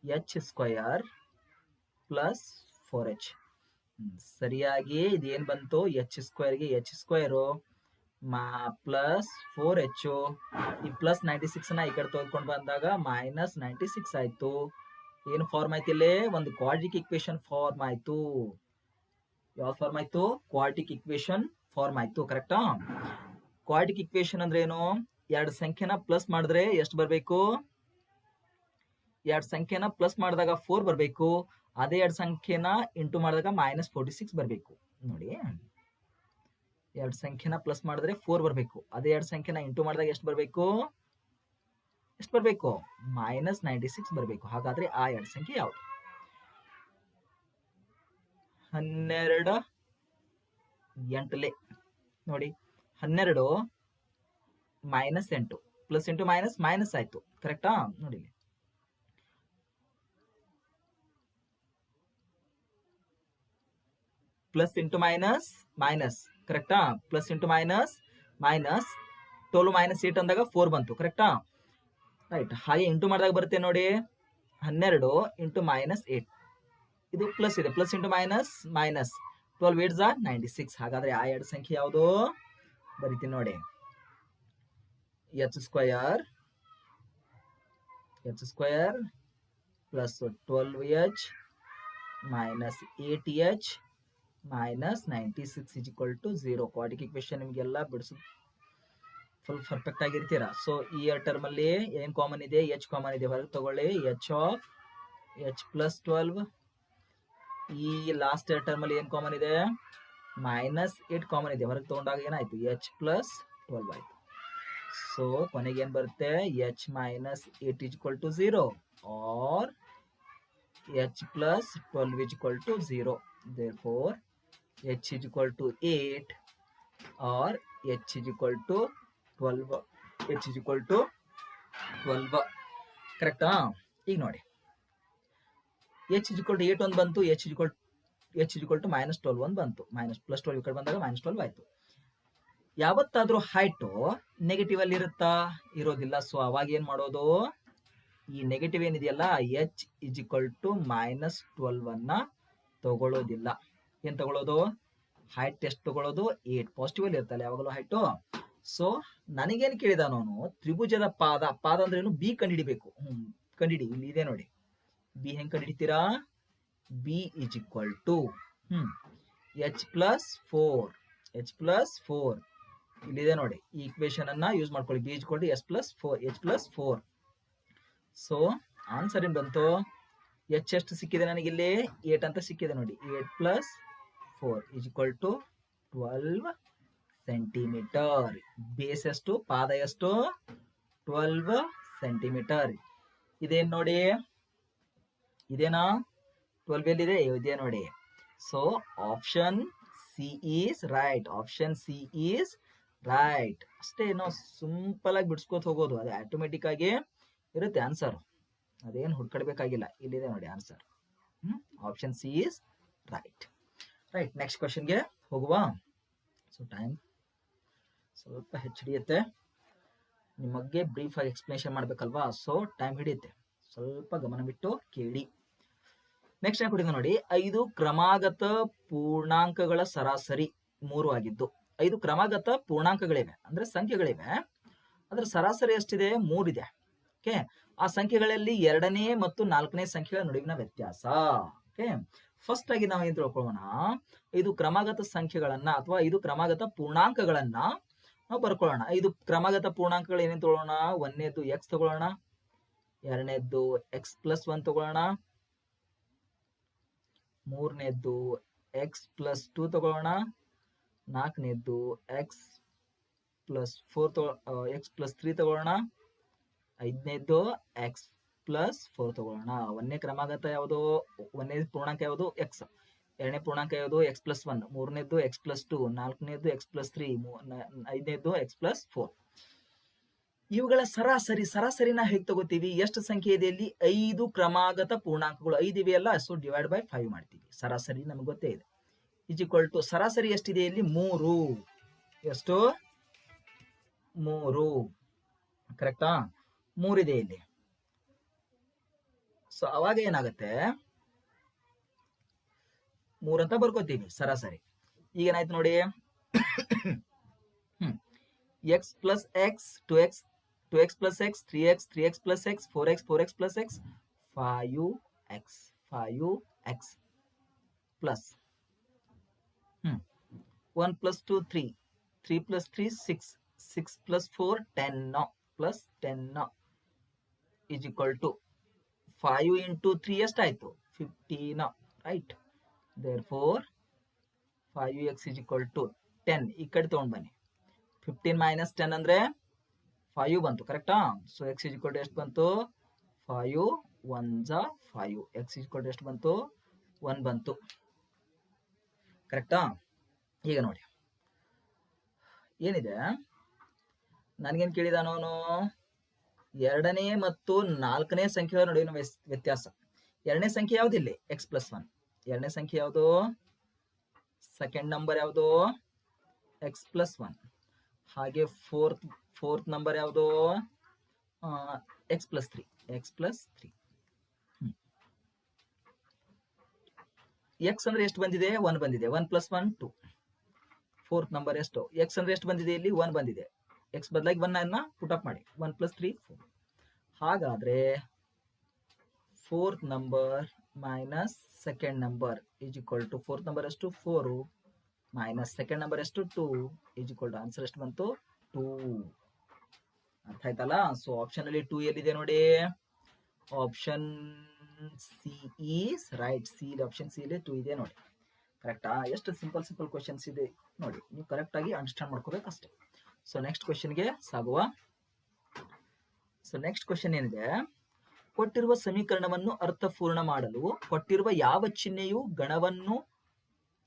H square plus 4h. ಸರಿಯಾಗಿ ಇದೇನ್ ಬಂತು, ಎಚ್ ಸ್ಕ್ವಯರ್ಗೆ ಎಚ್ ಸ್ಕ್ವಯರು ಪ್ಲಸ್ 4h. ಈ ಪ್ಲಸ್ 96 ನ ಈ ಕಡೆ ತೆಗೆದುಕೊಂಡು ಬಂದಾಗ ಮೈನಸ್ 96 ಆಯ್ತು. ಏನು ಫಾರ್ಮ್ ಆಯ್ತು ಇಲ್ಲಿ, ಒಂದು ಕ್ವಾಡ್ರಿಕ್ ಇಕ್ವೇಶನ್ ಫಾರ್ಮ್ ಆಯ್ತು. ಯಾವ ಫಾರ್ಮ್ ಆಯ್ತು, ಕ್ವಾಡ್ರಿಕ್ ಇಕ್ವೇಶನ್ ಫಾರ್ಮ್ ಆಯ್ತು. ಕರೆಕ್ಟಾ? ಕ್ವಾಡ್ರಿಕ್ ಇಕ್ವೇಶನ್ ಅಂದ್ರೆ ಏನು, ಎರಡು ಸಂಖ್ಯೆನ ಪ್ಲಸ್ ಮಾಡಿದ್ರೆ ಎಷ್ಟು ಬರಬೇಕು, ಎರಡು ಸಂಖ್ಯೆನ ಪ್ಲಸ್ ಮಾಡಿದಾಗ 4 ಬರಬೇಕು. ಅದೇ ಎರಡು ಸಂಖ್ಯೆನ ಇಂಟು ಮಾಡಿದಾಗ -46 ಬರಬೇಕು. ನೋಡಿ, ಎರಡು ಸಂಖ್ಯೆನ ಪ್ಲಸ್ ಮಾಡಿದ್ರೆ 4 ಬರಬೇಕು. ಅದೇ ಎರಡು ಸಂಖ್ಯೆನ ಇಂಟು ಮಾಡಿದಾಗ ಎಷ್ಟು ಬರಬೇಕು -96 ಬರಬೇಕು. ಹಾಗಾದ್ರೆ ಆ ಎರಡು ಸಂಖ್ಯೆ ಯಾವುದು? 12 8 ನೋಡಿ, 12 -8 ಪ್ಲಸ್ ಇಂಟು ಮೈನಸ್ ಮೈನಸ್ ಆಯ್ತು. ಕರೆಕ್ಟಾ? ನೋಡಿ ಪ್ಲಸ್ ಇಂಟು ಮೈನಸ್ ಮೈನಸ್. ಕರೆಕ್ಟಾ? ಪ್ಲಸ್ ಇಂಟು ಮೈನಸ್ ಮೈನಸ್ 12 -8 ಅಂದಾಗ 4 ಬಂತು. ಕರೆಕ್ಟಾ? ರೈಟ್. ಹಾಗೆ ಇಂಟು ಮಾಡಿದಾಗ ಬರುತ್ತೆ ನೋಡಿ 12 ಇಂಟು -8. ಇದು ಪ್ಲಸ್ ಇದೆ, ಪ್ಲಸ್ ಇಂಟು ಮೈನಸ್ ಮೈನಸ್ 12 8 96. ಹಾಗಾದ್ರೆ ಆ ಎರಡು ಸಂಖ್ಯೆ ಯಾವುದು ಬರಿತೀನಿ ನೋಡಿ, H square plus 12h minus 8h minus 96 is equal to 0. Quadratic equation ನಿಮಗೆಲ್ಲ ಬಿಡಿಸು ಫುಲ್ ಪರ್ಫೆಕ್ಟ್ ಆಗಿರ್ತೀರಾ. ಸೊ ಈ ಟರ್ಮ್ ಅಲ್ಲಿ ಏನ್ ಕಾಮನ್ ಇದೆ, ಎಚ್ ಕಾಮನ್ ಇದೆ, ಹೊರಗೆ ತಗೊಳ್ಳಿ. h+12. ಈ ಲಾಸ್ಟ್ ಟರ್ಮ್ ಅಲ್ಲಿ ಏನ್ ಕಾಮನ್ ಇದೆ, -8 ಕಾಮನ್ ಇದೆ, ಹೊರಗೆ ತಗೊಂಡಾಗ ಏನಾಯ್ತು h+12 ಆಯ್ತು. ಸೊ ಕೊನೆಗೆ ಏನ್ ಬರುತ್ತೆ, h - 8 is equal to 0 or h+12 is equal to 0. therefore h is equal to 8 or h is equal to 12. h is equal to 12. ಕರೆಕ್ಟಾ? ಈಗ ನೋಡಿ h is equal to 8 ಒಂದು ಬಂತು, h is equal to -12 ಒಂದು ಬಂತು. +12 ಈ ಕಡೆ ಬಂದಾಗ -12 ಆಯ್ತು. ಯಾವತ್ತಾದ್ರೂ ಹೈಟ್ ನೆಗೆಟಿವ್ ಅಲ್ಲಿ ಇರೋದಿಲ್ಲ. ಸೊ ಅವಾಗ ಏನ್ ಮಾಡೋದು, ಈ ನೆಗೆಟಿವ್ ಏನಿದೆಯಲ್ಲ h is equal to -12 ಅನ್ನ ತಗೊಳ್ಳೋದಿಲ್ಲ. ಏನ್ ತಗೊಳ್ಳೋದು, ಹೈಟ್ ಎಷ್ಟು ತಗೊಳ್ಳೋದು 8. ಪಾಸಿಟಿವ್ ಅಲ್ಲಿ ಇರ್ತಲ್ಲ ಯಾವಾಗಲೂ ಹೈಟ್. ಸೊ ನನಗೇನ್ ಕೇಳಿದ, ನಾನು ತ್ರಿಭುಜದ ಪಾದ ಅಂದ್ರೆ ಏನು, ಬಿ ಕಂಡಿಡಿಬೇಕು. ಕಂಡಿಡಿ, ಇಲ್ಲಿ ಇದೆ ನೋಡಿ, ಬಿ ಹೆಂಗೆ ಕಂಡುಹಿಡಿತೀರಾ? B is equal to h plus 4 ಇಲ್ಲಿದೆ ನೋಡಿ. ಈ ಇಕ್ವೇಶನ್ ಅನ್ನ ಯೂಸ್ ಮಾಡ್ಕೊಳ್ಳಿ. B is equal to h plus 4. So answer ಏನ್ ಬಂತು? ಎಚ್ ಎಷ್ಟು ಸಿಕ್ಕಿದೆ ನನಗಿಲ್ಲಿ? 8 ಅಂತ ಸಿಕ್ಕಿದೆ ನೋಡಿ. 8 plus 4 is equal to 12 centimetre. Base ಎಷ್ಟು? ಪಾದ ಎಷ್ಟು? 12 ಸೆಂಟಿಮೀಟರ್. ಇದೇನ್ ನೋಡಿ, ಇದೇನಾ? 12 ಎಲ್ಲಿದೆ? ಇದೆ ನೋಡಿ. So option c is right. Option c is right. ಅಷ್ಟೇ, ನಾವು ಸಿಂಪಲ್ ಆಗಿ ಬಿಡ್ಸ್ಕೋತ ಹೋಗೋದು, ಅದು ಆಟೋಮೆಟಿಕ್ ಆಗಿ ಇರುತ್ತೆ ಆನ್ಸರ್. ಅದೇನು ಹುಡ್ಕಡ್ಬೇಕಾಗಿಲ್ಲ. ಇಲ್ಲಿದೆ ನೋಡಿ answer. Option c is right. Right, next ಕ್ವಶನ್ಗೆ ಹೋಗುವ. ಸೊ ಟೈಮ್ ಸ್ವಲ್ಪ ಹಿಡಿಯುತ್ತೆ. ನಿಮಗೆ ಬ್ರೀಫ್ ಆಗಿ ಎಕ್ಸ್ಪ್ಲೇಷನ್ ಮಾಡ್ಬೇಕಲ್ವಾ, ಸೊ ಟೈಮ್ ಹಿಡಿಯುತ್ತೆ. ಸ್ವಲ್ಪ ಗಮನ ಬಿಟ್ಟು ಕೇಳಿ. ನೆಕ್ಸ್ಟ್ ಏನು ಕೊಟ್ಟಿದ್ದ ನೋಡಿ, 5 ಕ್ರಮಾಗತ ಪೂರ್ಣಾಂಕಗಳ ಸರಾಸರಿ 3 ಆಗಿದ್ದು. 5 ಕ್ರಮಾಗತ ಪೂರ್ಣಾಂಕಗಳಿವೆ, ಅಂದ್ರೆ ಸಂಖ್ಯೆಗಳಿವೆ. ಅದರ ಸರಾಸರಿ ಎಷ್ಟಿದೆ? 3 ಇದೆ. ಓಕೆ, ಆ ಸಂಖ್ಯೆಗಳಲ್ಲಿ 2ನೇ ಮತ್ತು 4ನೇ ಸಂಖ್ಯೆಗಳ ನಡುವಿನ ವ್ಯತ್ಯಾಸ. ಓಕೆ, ಫಸ್ಟ್ ಆಗಿ ನಾವು ಏನ್ ತಿಳ್ಕೊಳ್ಳೋಣ, 5 ಕ್ರಮಾಗತ ಸಂಖ್ಯೆಗಳನ್ನ ಅಥವಾ 5 ಕ್ರಮಾಗತ ಪೂರ್ಣಾಂಕಗಳನ್ನ ನಾವು ಬರ್ಕೊಳ್ಳೋಣ. 5 ಕ್ರಮಾಗತ ಪೂರ್ಣಾಂಕಗಳು ಏನೇನು ತಗೊಳ್ಳೋಣ? 1ನೇದು ಎಕ್ಸ್ ತಗೊಳ್ಳೋಣ, 2ನೇದು ಎಕ್ಸ್ ಪ್ಲಸ್ 1 ತಗೊಳ್ಳೋಣ, 3ನೇದು ಎಕ್ಸ್ ಪ್ಲಸ್ 2 ತಗೊಳ್ಳೋಣ, 4ನೇದು ಎಕ್ಸ್ ಪ್ಲಸ್ 3 ತಗೊಳ್ಳೋಣ, 5ನೇದು ಎಕ್ಸ್ ಪ್ಲಸ್ 4 ತಗೊಳ್ಳೋಣ. 1ನೇ ಕ್ರಮಾಗತ ಯಾವುದು? 1ನೇ ಪೂರ್ಣಾಂಕ ಯಾವುದು? ಎಕ್ಸ್. 2ನೇ ಪೂರ್ಣಾಂಕ ಯಾವುದು? X plus 1. 3ನೇದು ಎಕ್ಸ್ ಪ್ಲಸ್ 2. 4ನೇದು ಎಕ್ಸ್ ಪ್ಲಸ್ 3. 5ನೇದು ಎಕ್ಸ್ ಪ್ಲಸ್ 4. ಇವುಗಳ ಸರಾಸರಿನ ಹೇಗೆ ತಗೋತೀವಿ? ಎಷ್ಟು ಸಂಖ್ಯೆ ಇದೆ ಇಲ್ಲಿ? 5 ಕ್ರಮಾಗತ ಪೂರ್ಣಾಂಕಗಳು 5 ಇವೆಯಲ್ಲ, ಸೊ ಡಿವೈಡ್ ಬೈ 5 ಮಾಡ್ತೀವಿ. ಸರಾಸರಿ ನಮಗೆ ಗೊತ್ತೇ ಇದೆ. ಇಸ್ ಈಕ್ವಲ್ ಟು ಸರಾಸರಿ ಎಷ್ಟಿದೆ ಇಲ್ಲಿ? 3. ಎಷ್ಟು? 3. ಕರೆಕ್ಟಾ? 3 ಇದೆ ಇಲ್ಲಿ. ಸೊ ಅವಾಗ ಏನಾಗುತ್ತೆ? 3 ಅಂತ ಬರ್ಕೋತೀವಿ ಸರಾಸರಿ. ಈಗ ಏನಾಯ್ತು ನೋಡಿ, x plus x, 2x plus x, 3x plus x, 4x plus x, 5x plus 1 plus 2 3, 3 plus 3 6, 6 plus 4 10 plus 10 is equal to 5 into 3 ಎಷ್ಟಾಯ್ತು? 15. Right, therefore 5x is equal to 10. ಈ ಕಡೆ ತಗೊಂಡ್ ಬನ್ನಿ. 15 ಮೈನಸ್ 10 ಅಂದ್ರೆ 5 ಬಂತು. ಕರೆಕ್ಟಾ? So x is equal to ಎಷ್ಟು ಬಂತು? 5 1 5. x ಈಸ್ ಈಕ್ವಲ್ ಟು ಎಷ್ಟು ಬಂತು? 1 ಬಂತು. ಕರೆಕ್ಟಾ? ಈಗ ನೋಡಿ ಏನಿದೆ, ನನ್ಗೇನ್ ಕೇಳಿದಾನವನು? 2ನೇ ಮತ್ತು 4ನೇ ಸಂಖ್ಯೆಗಳ ನಡುವಿನ ವ್ಯತ್ಯಾಸ. 2ನೇ ಸಂಖ್ಯೆ ಯಾವ್ದಿಲ್ಲಿ? X plus 1. 2ನೇ ಸಂಖ್ಯೆ ಯಾವುದು? ಸೆಕೆಂಡ್ ನಂಬರ್ ಯಾವುದು? X plus 1. ಹಾಗೆ ಫೋರ್ತ್ ನಂಬರ್ ಯಾವುದು? X plus 3. ಎಕ್ಸ್ ಅಂದ್ರೆ ಎಷ್ಟು ಬಂದಿದೆ? 1 ಬಂದಿದೆ. 1 ಪ್ಲಸ್ 1 2. ಫೋರ್ತ್ ನಂಬರ್ ಎಷ್ಟು? ಎಕ್ಸ್ ಅಂದ್ರೆ ಎಷ್ಟು ಬಂದಿದೆ ಇಲ್ಲಿ? 1 ಬಂದಿದೆ. ಎಕ್ಸ್ ಬದಲಾಗಿ 1 ಅನ್ನ ಪುಟ್ ಅಪ್ ಮಾಡಿ. 1 ಪ್ಲಸ್ 3 4. ಹಾಗಾದ್ರೆ fourth number minus second number is equal to, fourth number ಎಷ್ಟು? 4 ಮೈನಸ್ ಸೆಕೆಂಡ್ ನಂಬರ್ ಎಷ್ಟು? 2 ಈಸ್ ಈಕ್ವಲ್ ಟು ಆನ್ಸರ್ ಎಷ್ಟು ಬಂತು? 2. ಅರ್ಥ ಆಯ್ತಲ್ಲ? ಸೊ ಆಪ್ಷನ್ ಅಲ್ಲಿ 2 ಎಲ್ಲಿದೆ ನೋಡಿ? Option c is right. Option C ಇಲ್ಲಿ 2 ಇದೆ ನೋಡಿ. ಕರೆಕ್ಟಾ? ಎಷ್ಟು ಸಿಂಪಲ್ ಕ್ವಶನ್ಸ್ ಇದೆ ನೋಡಿ. ನೀವು ಕರೆಕ್ಟ್ ಆಗಿ ಅಂಡರ್ಸ್ಟ್ಯಾಂಡ್ ಮಾಡ್ಕೋಬೇಕಷ್ಟೇ. ಸೊ ನೆಕ್ಸ್ಟ್ ಕ್ವಶನ್ಗೆ ಸಾಗುವ. ಸೊ ನೆಕ್ಸ್ಟ್ ಕ್ವಶನ್ ಏನಿದೆ, ಕೊಟ್ಟಿರುವ ಸಮೀಕರಣವನ್ನು ಅರ್ಥಪೂರ್ಣ ಮಾಡಲು ಕೊಟ್ಟಿರುವ ಯಾವ ಚಿಹ್ನೆಯು ಗಣವನ್ನು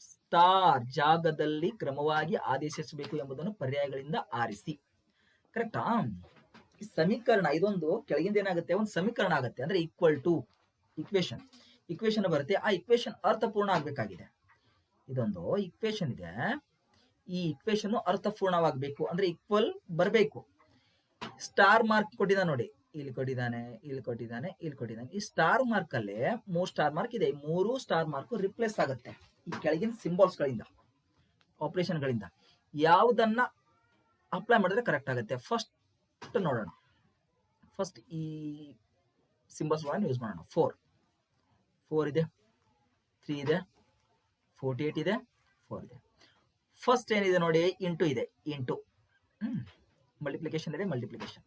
ಸ್ಟಾರ್ ಜಾಗದಲ್ಲಿ ಕ್ರಮವಾಗಿ ಆದೇಶಿಸಬೇಕು ಎಂಬುದನ್ನು ಪರ್ಯಾಯಗಳಿಂದ ಆರಿಸಿ. ಕರೆಕ್ಟಾ? ಈ ಸಮೀಕರಣ ಇದೊಂದು ಕೆಳಗಿಂದ ಏನಾಗುತ್ತೆ? ಒಂದು ಸಮೀಕರಣ ಆಗುತ್ತೆ. ಅಂದ್ರೆ ಈಕ್ವಲ್ ಟು ಇಕ್ವೇಶನ್ ಬರುತ್ತೆ. ಆ ಇಕ್ವೇಶನ್ ಅರ್ಥಪೂರ್ಣ ಆಗ್ಬೇಕಾಗಿದೆ. ಇದೊಂದು ಇಕ್ವೇಶನ್ ಇದೆ. ಈ ಇಕ್ವೇಶನ್ ಅರ್ಥಪೂರ್ಣವಾಗಬೇಕು ಅಂದ್ರೆ ಈಕ್ವಲ್ ಬರಬೇಕು. ಸ್ಟಾರ್ ಮಾರ್ಕ್ ಕೊಟ್ಟಿದ್ದಾನೆ ನೋಡಿ. ಇಲ್ಲಿ ಕೊಟ್ಟಿದ್ದಾನೆ. ಈ ಸ್ಟಾರ್ ಮಾರ್ಕ್ ಅಲ್ಲೇ 3 ಸ್ಟಾರ್ ಮಾರ್ಕ್ ಇದೆ. 3 ಸ್ಟಾರ್ ಮಾರ್ಕ್ ರಿಪ್ಲೇಸ್ ಆಗುತ್ತೆ ಈ ಕೆಳಗಿನ ಸಿಂಬಲ್ಸ್ ಗಳಿಂದ, ಆಪರೇಷನ್ ಗಳಿಂದ. ಯಾವುದನ್ನ ಅಪ್ಲೈ ಮಾಡಿದ್ರೆ ಕರೆಕ್ಟ್ ಆಗುತ್ತೆ? ಫಸ್ಟ್ ನೋಡೋಣ. ಫಸ್ಟ್ ಈ ಸಿಂಬಲ್ಸ್ ಗಳನ್ನ ಯೂಸ್ ಮಾಡೋಣ. 4 4 ಇದೆ, 3 ಇದೆ, 48 ಇದೆ, 4 ಇದೆ. ಫಸ್ಟ್ ಏನಿದೆ ನೋಡಿ, ಇಂಟು ಇದೆ, ಇಂಟು ಮಲ್ಟಿಪ್ಲಿಕೇಶನ್ ಇದೆ, ಮಲ್ಟಿಪ್ಲಿಕೇಶನ್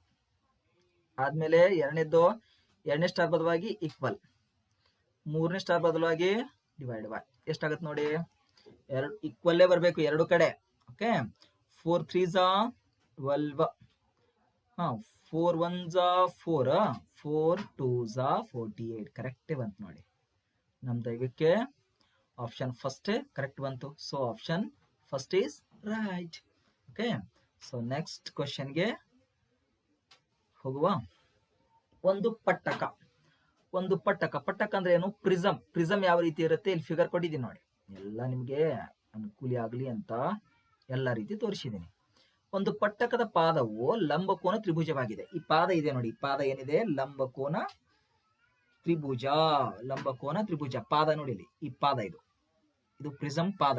ಆದ್ಮೇಲೆ ಎರಡನೇ ಸ್ಟಾರ್ ಬದಲಾಗಿ ಈಕ್ವಲ್, ಮೂರನೇ ಸ್ಟಾರ್ ಬದಲಾಗಿ ಡಿವೈಡ್ ಬೈ. ಎಷ್ಟಾಗತ್ತೆ ನೋಡಿ, ಎರಡು ಈಕ್ವಲ್ಲೇ ಬರಬೇಕು ಎರಡು ಕಡೆ. Okay, 4 3s 12, 4 1s 4, 4 2s 48. ಕರೆಕ್ಟೇ ಬಂತು ನೋಡಿ ನಮ್ದು. ಇದಕ್ಕೆ ಆಪ್ಷನ್ ಫಸ್ಟ್ ಕರೆಕ್ಟ್ ಬಂತು. So option first is right. Okay, so next ಕ್ವಶನ್ಗೆ ಹೋಗುವ. ಒಂದು ಪಟ್ಟಕ ಅಂದ್ರೆ ಏನು? ಪ್ರಿಸಮ್ ಯಾವ ರೀತಿ ಇರುತ್ತೆ ಇಲ್ಲಿ ಫಿಗರ್ ಕೊಟ್ಟಿದ್ದೀನಿ ನೋಡಿ. ಎಲ್ಲ ನಿಮಗೆ ಅನುಕೂಲ ಆಗಲಿ ಅಂತ ಎಲ್ಲ ರೀತಿ ತೋರಿಸಿದ್ದೀನಿ. ಒಂದು ಪಟ್ಟಕದ ಪಾದವು ಲಂಬಕೋನ ತ್ರಿಭುಜವಾಗಿದೆ. ಈ ಪಾದ ಇದೆ ನೋಡಿ, ಈ ಪಾದ ಏನಿದೆ ಲಂಬಕೋನ ತ್ರಿಭುಜ. ಪಾದ ನೋಡಿ ಇಲ್ಲಿ, ಈ ಪಾದ ಇದು ಪ್ರಿಸಮ್ ಪಾದ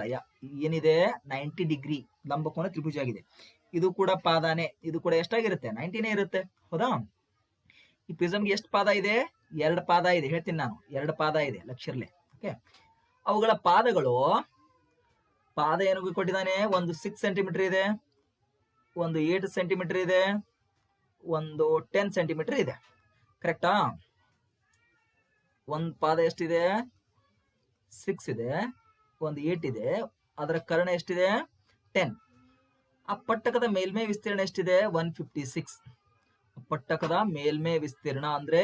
ಏನಿದೆ 90 ಡಿಗ್ರಿ ಲಂಬಕೋನ ತ್ರಿಭುಜ ಆಗಿದೆ. ಇದು ಕೂಡ ಪಾದಾನೆ, ಇದು ಕೂಡ ಎಷ್ಟಾಗಿರುತ್ತೆ 90ನೇ ಇರುತ್ತೆ, ಹೌದಾ? ಈ ಪ್ರಿಸಮ್ಗೆ ಎಷ್ಟು ಪಾದ ಇದೆ? 2 ಪಾದ ಇದೆ. ಹೇಳ್ತೀನಿ ನಾನು, 2 ಪಾದ ಇದೆ, ಲಕ್ಷಿರ್ಲೆ. ಓಕೆ, ಅವುಗಳ ಪಾದ ಏನು ಕೊಟ್ಟಿದ್ದಾನೆ? ಒಂದು 6 ಸೆಂಟಿಮೀಟರ್ ಇದೆ, ಒಂದು 8 ಸೆಂಟಿಮೀಟರ್ ಇದೆ, ಒಂದು 10 ಸೆಂಟಿಮೀಟರ್ ಇದೆ. ಕರೆಕ್ಟಾ? ಒಂದು ಪಾದ ಎಷ್ಟಿದೆ? 6 ಇದೆ, ಒಂದು 8 ಇದೆ, ಅದರ ಕರ್ಣ ಎಷ್ಟಿದೆ? 10. ಆ ಪಟ್ಟಕದ ಮೇಲ್ಮೈ ವಿಸ್ತೀರ್ಣ ಎಷ್ಟಿದೆ? 156. ಪಟ್ಟಕದ ಮೇಲ್ಮೈ ವಿಸ್ತೀರ್ಣ ಅಂದ್ರೆ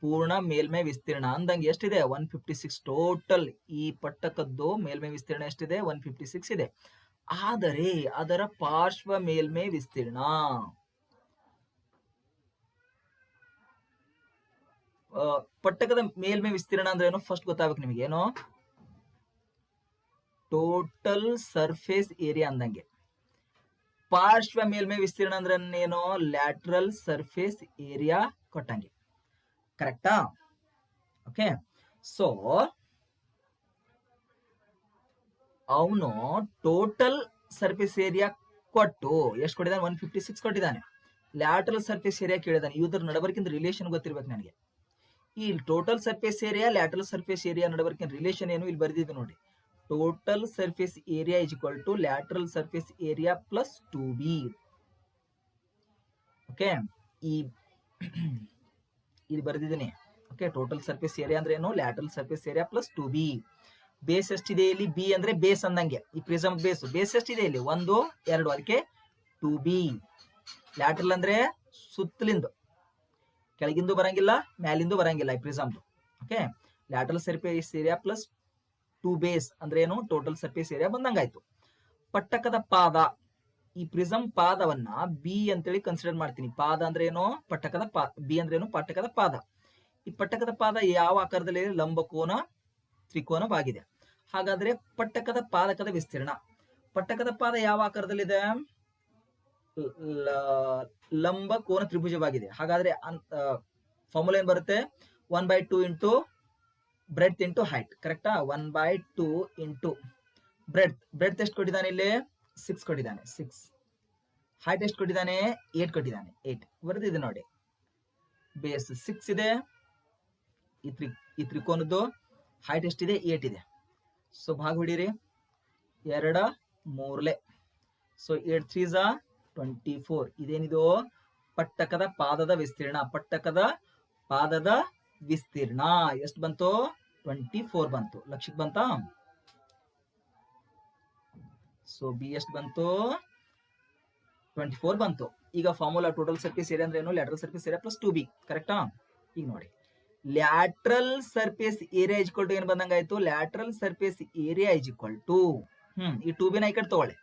ಪೂರ್ಣ ಮೇಲ್ಮೈ ವಿಸ್ತೀರ್ಣ ಅಂದಂಗೆ ಎಷ್ಟಿದೆ? 156 ಟೋಟಲ್. ಈ ಪಟ್ಟಕದ್ದು ಮೇಲ್ಮೈ ವಿಸ್ತೀರ್ಣ ಎಷ್ಟಿದೆ? 156 ಇದೆ. ಆದರೆ ಅದರ ಪಾರ್ಶ್ವ ಮೇಲ್ಮೈ ವಿಸ್ತೀರ್ಣ ಪಟ್ಟಕದ ಮೇಲ್ಮೈ ವಿಸ್ತೀರ್ಣ ಅಂದ್ರೆ ಏನು ಫಸ್ಟ್ ಗೊತ್ತಾಗಬೇಕು ನಿಮಗೆ. ಏನು? ಟೋಟಲ್ ಸರ್ಫೇಸ್ ಏರಿಯಾ ಅಂದಂಗೆ. ಪಾರ್ಶ್ವ ಮೇಲ್ಮೈ ವಿಸ್ತೀರ್ಣ ಅಂದ್ರೆ ಏನು? ಲ್ಯಾಟ್ರಲ್ ಸರ್ಫೇಸ್ ಏರಿಯಾ ಕೊಟ್ಟಂಗೆ. ಕರೆಕ್ಟಾ? ಓಕೆ, ಸೊ ಅವನು ಟೋಟಲ್ ಸರ್ಫೇಸ್ ಏರಿಯಾ ಕೊಟ್ಟು ಎಷ್ಟು ಕೊಟ್ಟಿದ್ದಾನೆ? 156 ಕೊಟ್ಟಿದ್ದಾನೆ. ಲ್ಯಾಟ್ರಲ್ ಸರ್ಫೇಸ್ ಏರಿಯಾ ಕೇಳಿದಾನೆ. ಇದ್ರ ನಡಬರ್ಕಿಂತ ರಿಲೇಷನ್ ಗೊತ್ತಿರ್ಬೇಕು ನನಗೆ. ಈ total surface area lateral surface area ನಡಬರ್ಕಿನ ರಿಲೇಷನ್ ಏನು ಇಲ್ಲಿ ಬರೆದಿದ್ದು ನೋಡಿ. Total surface area is equal to lateral surface area plus 2b. Okay, ಇಲ್ಲಿ ಬರೆದಿದ್ದೀನಿ. ಓಕೆ, ಟೋಟಲ್ ಸರ್ಫೇಸ್ ಏರಿಯಾ ಅಂದ್ರೆ ಏನು? Lateral surface area plus 2b. Base ಎಷ್ಟಿದೆ ಇಲ್ಲಿ? ಬಿ ಅಂದ್ರೆ ಬೇಸ್ ಅಂದಂಗೆ. ಈ ಪ್ರಿಸಮ್ ಬೇಸ್ ಎಷ್ಟಿದೆ ಇಲ್ಲಿ? 1 2, ಅದಕ್ಕೆ 2b. ಲ್ಯಾಟ್ರಲ್ ಅಂದ್ರೆ ಸುತ್ತಲಿಂದು, ಕೆಳಗಿಂದು ಬರಂಗಿಲ್ಲ, ಮ್ಯಾಲಿಂದು ಬರಂಗಿಲ್ಲ ಈ ಪ್ರಿಸಮ್ದು. Okay, lateral surface area plus 2 base ಅಂದ್ರೆ ಏನು? ಟೋಟಲ್ ಸರ್ಫೇಸ್ ಏರಿಯಾ ಬಂದಂಗಾಯ್ತು. ಪಟ್ಟಕದ ಪಾದ, ಈ ಪ್ರಿಸಮ್ ಪಾದವನ್ನ ಬಿ ಅಂತೇಳಿ ಕನ್ಸಿಡರ್ ಮಾಡ್ತೀನಿ. ಪಾದ ಅಂದ್ರೆ ಏನು? ಪಟ್ಟಕದ ಬಿ ಅಂದ್ರೆ ಏನು? ಪಟ್ಟಕದ ಪಾದ. ಈ ಪಟ್ಟಕದ ಪಾದ ಯಾವ ಆಕಾರದಲ್ಲಿ? ಲಂಬಕೋನ ತ್ರಿಕೋನವಾಗಿದೆ. ಹಾಗಾದ್ರೆ ಪಟ್ಟಕದ ಪಾದಕದ ವಿಸ್ತೀರ್ಣ, ಪಟ್ಟಕದ ಪಾದ ಯಾವ ಆಕಾರದಲ್ಲಿದೆ? ಲಂಬಕೋನ ತ್ರಿಭುಜವಾಗಿದೆ. ಹಾಗಾದ್ರೆ ಫಾರ್ಮುಲಾ ಏನ್ ಬರುತ್ತೆ? 1/2 ಇಂಟು ಬ್ರೆಡ್ತ್ ಇಂಟು ಹೈಟ್. ಕರೆಕ್ಟಾ? 1/2 ಇಂಟು ಬ್ರೆಡ್ತ್ ಎಷ್ಟು ಕೊಟ್ಟಿದ್ದಾನೆ ಇಲ್ಲಿ? 6 ಕೊಟ್ಟಿದ್ದಾನೆ. 6. ಹೈಟ್ ಎಷ್ಟು ಕೊಟ್ಟಿದ್ದಾನೆ? 8 ಕೊಟ್ಟಿದ್ದಾನೆ. 8 ಬರೆದಿದೆ ನೋಡಿ. ಬೇಸ್ 6 ಇದೆ, ಈ ತ್ರಿಕೋನದ್ದು ಹೈಟ್ ಎಷ್ಟಿದೆ? 8 ಇದೆ. ಸೊ ಭಾಗ ಹೊಡೀರಿ, 2 3. So 8 3s 24. ಇದೇನಿದು? ಪಟ್ಟಕದ ಪಾದದ ವಿಸ್ತೀರ್ಣ. ಪಟ್ಟಕದ ಪಾದದ ವಿಸ್ತೀರ್ಣ ಎಷ್ಟು ಬಂತು? 24 ಬಂತು. ಲಕ್ಷಕ್ಕೆ ಬಂತಾ? ಸೊ ಬಿ ಎಷ್ಟು ಬಂತು? 24 ಬಂತು. ಈಗ ಫಾರ್ಮುಲಾ ಟೋಟಲ್ ಸರ್ಫೇಸ್ ಏರಿಯಾ ಅಂದ್ರೆ ಏನು? Lateral surface area plus 2b. ಕರೆಕ್ಟಾ? ಈಗ ನೋಡಿ, lateral surface area is equal to ಏನು ಬಂದಂಗಾಯ್ತು? Lateral surface area is equal to ಈ 2b ನ ಈ ಕಡೆ ತಗೊಳ್ಳಿ.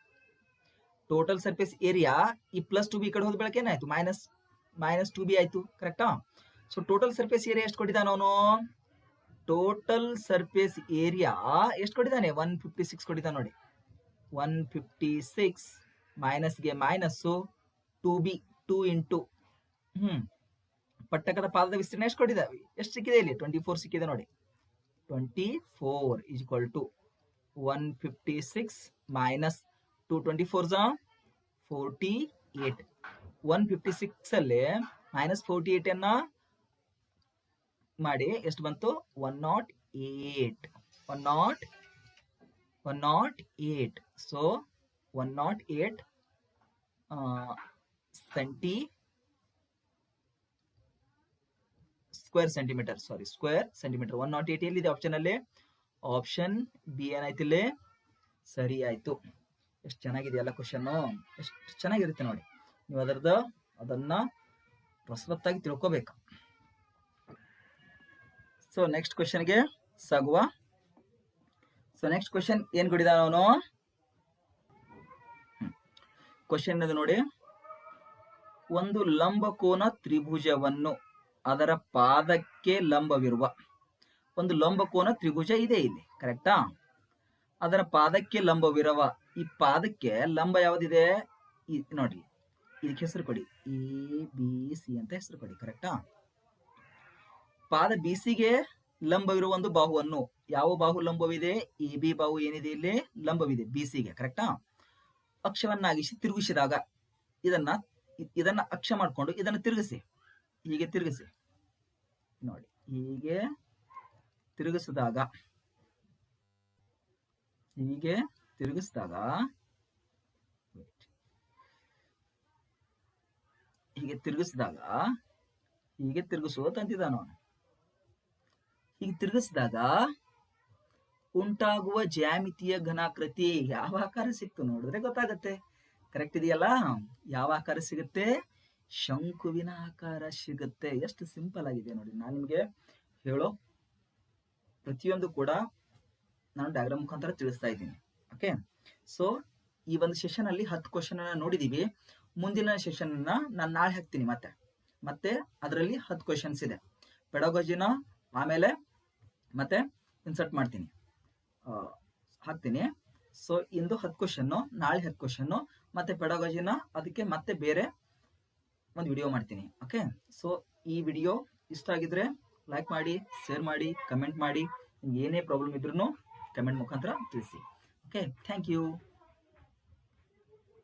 ಟೋಟಲ್ ಸರ್ಫೇಸ್ ಏರಿಯಾ ಈ ಪ್ಲಸ್ 2b ಈ ಕಡೆ ಹೋದ ಬೆಳಕೆ ಏನಾಯ್ತು? ಮೈನಸ್ 2b ಆಯ್ತು. ಕರೆಕ್ಟಾ? ಸೊ ಟೋಟಲ್ ಸರ್ಫೇಸ್ ಏರಿಯಾ ಎಷ್ಟು ಕೊಟ್ಟಿದ್ದಾನೆ ಅವನು? ಟೋಟಲ್ ಸರ್ಫೇಸ್ ಏರಿಯಾ ಎಷ್ಟು ಕೊಟ್ಟಿದ್ದಾನೆ? 156 ಕೊಟ್ಟಿದ್ದಾನೆ ನೋಡಿ. 156 ಮೈನಸ್ಗೆ ಮೈನಸ್ಸು 2b 2 ಇಂಟು ಪಟ್ಟಕದ ಪಾದದ ವಿಸ್ತೀರ್ಣ ಎಷ್ಟು ಕೊಟ್ಟಿದ್ದಾವೆ? ಎಷ್ಟು ಸಿಕ್ಕಿದೆ ಇಲ್ಲಿ? 24 ಸಿಕ್ಕಿದೆ ನೋಡಿ. 24 is equal to 156 minus 224s 48. 156 ಅಲ್ಲಿ ಮೈನಸ್ 48 ಅನ್ನ ಮಾಡಿ ಎಷ್ಟು ಬಂತು 108 108 ಸೊ 108 ಸ್ಕ್ವೇರ್ ಸೆಂಟಿಮೀಟರ್ 108 ಎಲ್ಲಿದೆ ಆಪ್ಷನ್ ಅಲ್ಲಿ ಆಪ್ಷನ್ ಬಿ ಏನಾಯ್ತು ಇಲ್ಲಿ ಸರಿ ಆಯ್ತು ಎಷ್ಟು ಚೆನ್ನಾಗಿದೆಯಲ್ಲ ಕ್ವಶನ್ ಎಷ್ಟು ಚೆನ್ನಾಗಿರುತ್ತೆ ನೋಡಿ ನೀವು ಅದನ್ನ ರಸವತ್ತಾಗಿ ತಿಳ್ಕೋಬೇಕು ಸೊ ನೆಕ್ಸ್ಟ್ ಕ್ವಶನ್ಗೆ ಸಾಗುವ ಸೊ ನೆಕ್ಸ್ಟ್ ಕ್ವಶನ್ ಏನ್ ಕೊಡಿದ ಅವನು ಕ್ವಶನ್ ನೋಡಿ ಒಂದು ಲಂಬಕೋನ ತ್ರಿಭುಜವನ್ನು ಅದರ ಪಾದಕ್ಕೆ ಲಂಬವಿರುವ ಒಂದು ಲಂಬಕೋನ ತ್ರಿಭುಜ ಇದೆ ಇಲ್ಲಿ ಕರೆಕ್ಟಾ ಅದರ ಪಾದಕ್ಕೆ ಲಂಬವಿರುವ ಈ ಪಾದಕ್ಕೆ ಲಂಬ ಯಾವ್ದಿದೆ ನೋಡಿ ಇದಕ್ಕೆ ಹೆಸರು ಕೊಡಿ ABC ಅಂತ ಹೆಸರು ಕೊಡಿ ಕರೆಕ್ಟಾ ಪಾದ BCಗೆ ಲಂಬವಿರುವ ಒಂದು ಬಾಹುವನ್ನು ಯಾವ ಬಾಹು ಲಂಬವಿದೆ AB ಬಾಹು ಏನಿದೆ ಇಲ್ಲಿ ಲಂಬವಿದೆ BCಗೆ ಕರೆಕ್ಟಾ ಅಕ್ಷವನ್ನಾಗಿಸಿ ತಿರುಗಿಸಿದಾಗ ಇದನ್ನ ಅಕ್ಷ ಮಾಡಿಕೊಂಡು ಇದನ್ನು ತಿರುಗಿಸಿ ಹೀಗೆ ತಿರುಗಿಸಿ ನೋಡಿ ಹೀಗೆ ತಿರುಗಿಸಿದಾಗ ಹೀಗೆ ತಿರುಗಿಸುವಂತಿದ್ದಾನ ಅವನು ಹೀಗೆ ತಿರುಗಿಸಿದಾಗ ಉಂಟಾಗುವ ಜ್ಯಾಮಿತಿಯ ಘನಾಕೃತಿ ಯಾವ ಆಕಾರ ಸಿಕ್ತು ನೋಡಿದ್ರೆ ಗೊತ್ತಾಗತ್ತೆ ಕರೆಕ್ಟ್ ಇದೆಯಲ್ಲ ಯಾವ ಆಕಾರ ಸಿಗುತ್ತೆ ಶಂಕುವಿನ ಆಕಾರ ಸಿಗುತ್ತೆ ಎಷ್ಟು ಸಿಂಪಲ್ ಆಗಿದೆ ನೋಡಿ ನಾನು ನಿಮ್ಗೆ ಹೇಳೋ ಪ್ರತಿಯೊಂದು ಕೂಡ ನಾನು ಡಯಾಗ್ರಾಮ್ ಮುಖಾಂತರ ತಿಳಿಸ್ತಾ ಇದ್ದೀನಿ ಓಕೆ ಸೊ ಈ ಒಂದು ಸೆಷನ್ ಅಲ್ಲಿ 10 ಕ್ವಶನ್ ನೋಡಿದೀವಿ ಮುಂದಿನ ಸೆಷನ್ ನಾನು ನಾಳೆ ಹಾಕ್ತೀನಿ ಮತ್ತೆ ಅದರಲ್ಲಿ 10 ಕ್ವಶನ್ಸ್ ಇದೆ ಪೆಡಾಗಜಿನ ಆಮೇಲೆ ಮತ್ತೆ ಇನ್ಸರ್ಟ್ ಮಾಡ್ತೀನಿ ಹಾಕ್ತೀನಿ ಸೊ ಇಂದು 10 ಕ್ವಶನ್ ನಾಳೆ 10 ಕ್ವಶನ್ ಮತ್ತೆ ಪೆಡಾಗಜಿನ ಅದಕ್ಕೆ ಮತ್ತೆ ಬೇರೆ ಒಂದು ವಿಡಿಯೋ ಮಾಡ್ತೀನಿ ಓಕೆ ಸೊ ಈ ವಿಡಿಯೋ ಇಷ್ಟ ಆಗಿದ್ರೆ ಲೈಕ್ ಮಾಡಿ ಶೇರ್ ಮಾಡಿ ಕಮೆಂಟ್ ಮಾಡಿ ಏನೇ ಪ್ರಾಬ್ಲಮ್ ಇದ್ರೂ ಕಮೆಂಟ್ ಮುಖಾಂತರ ತಿಳಿಸಿ ಓಕೆ ಥ್ಯಾಂಕ್ ಯು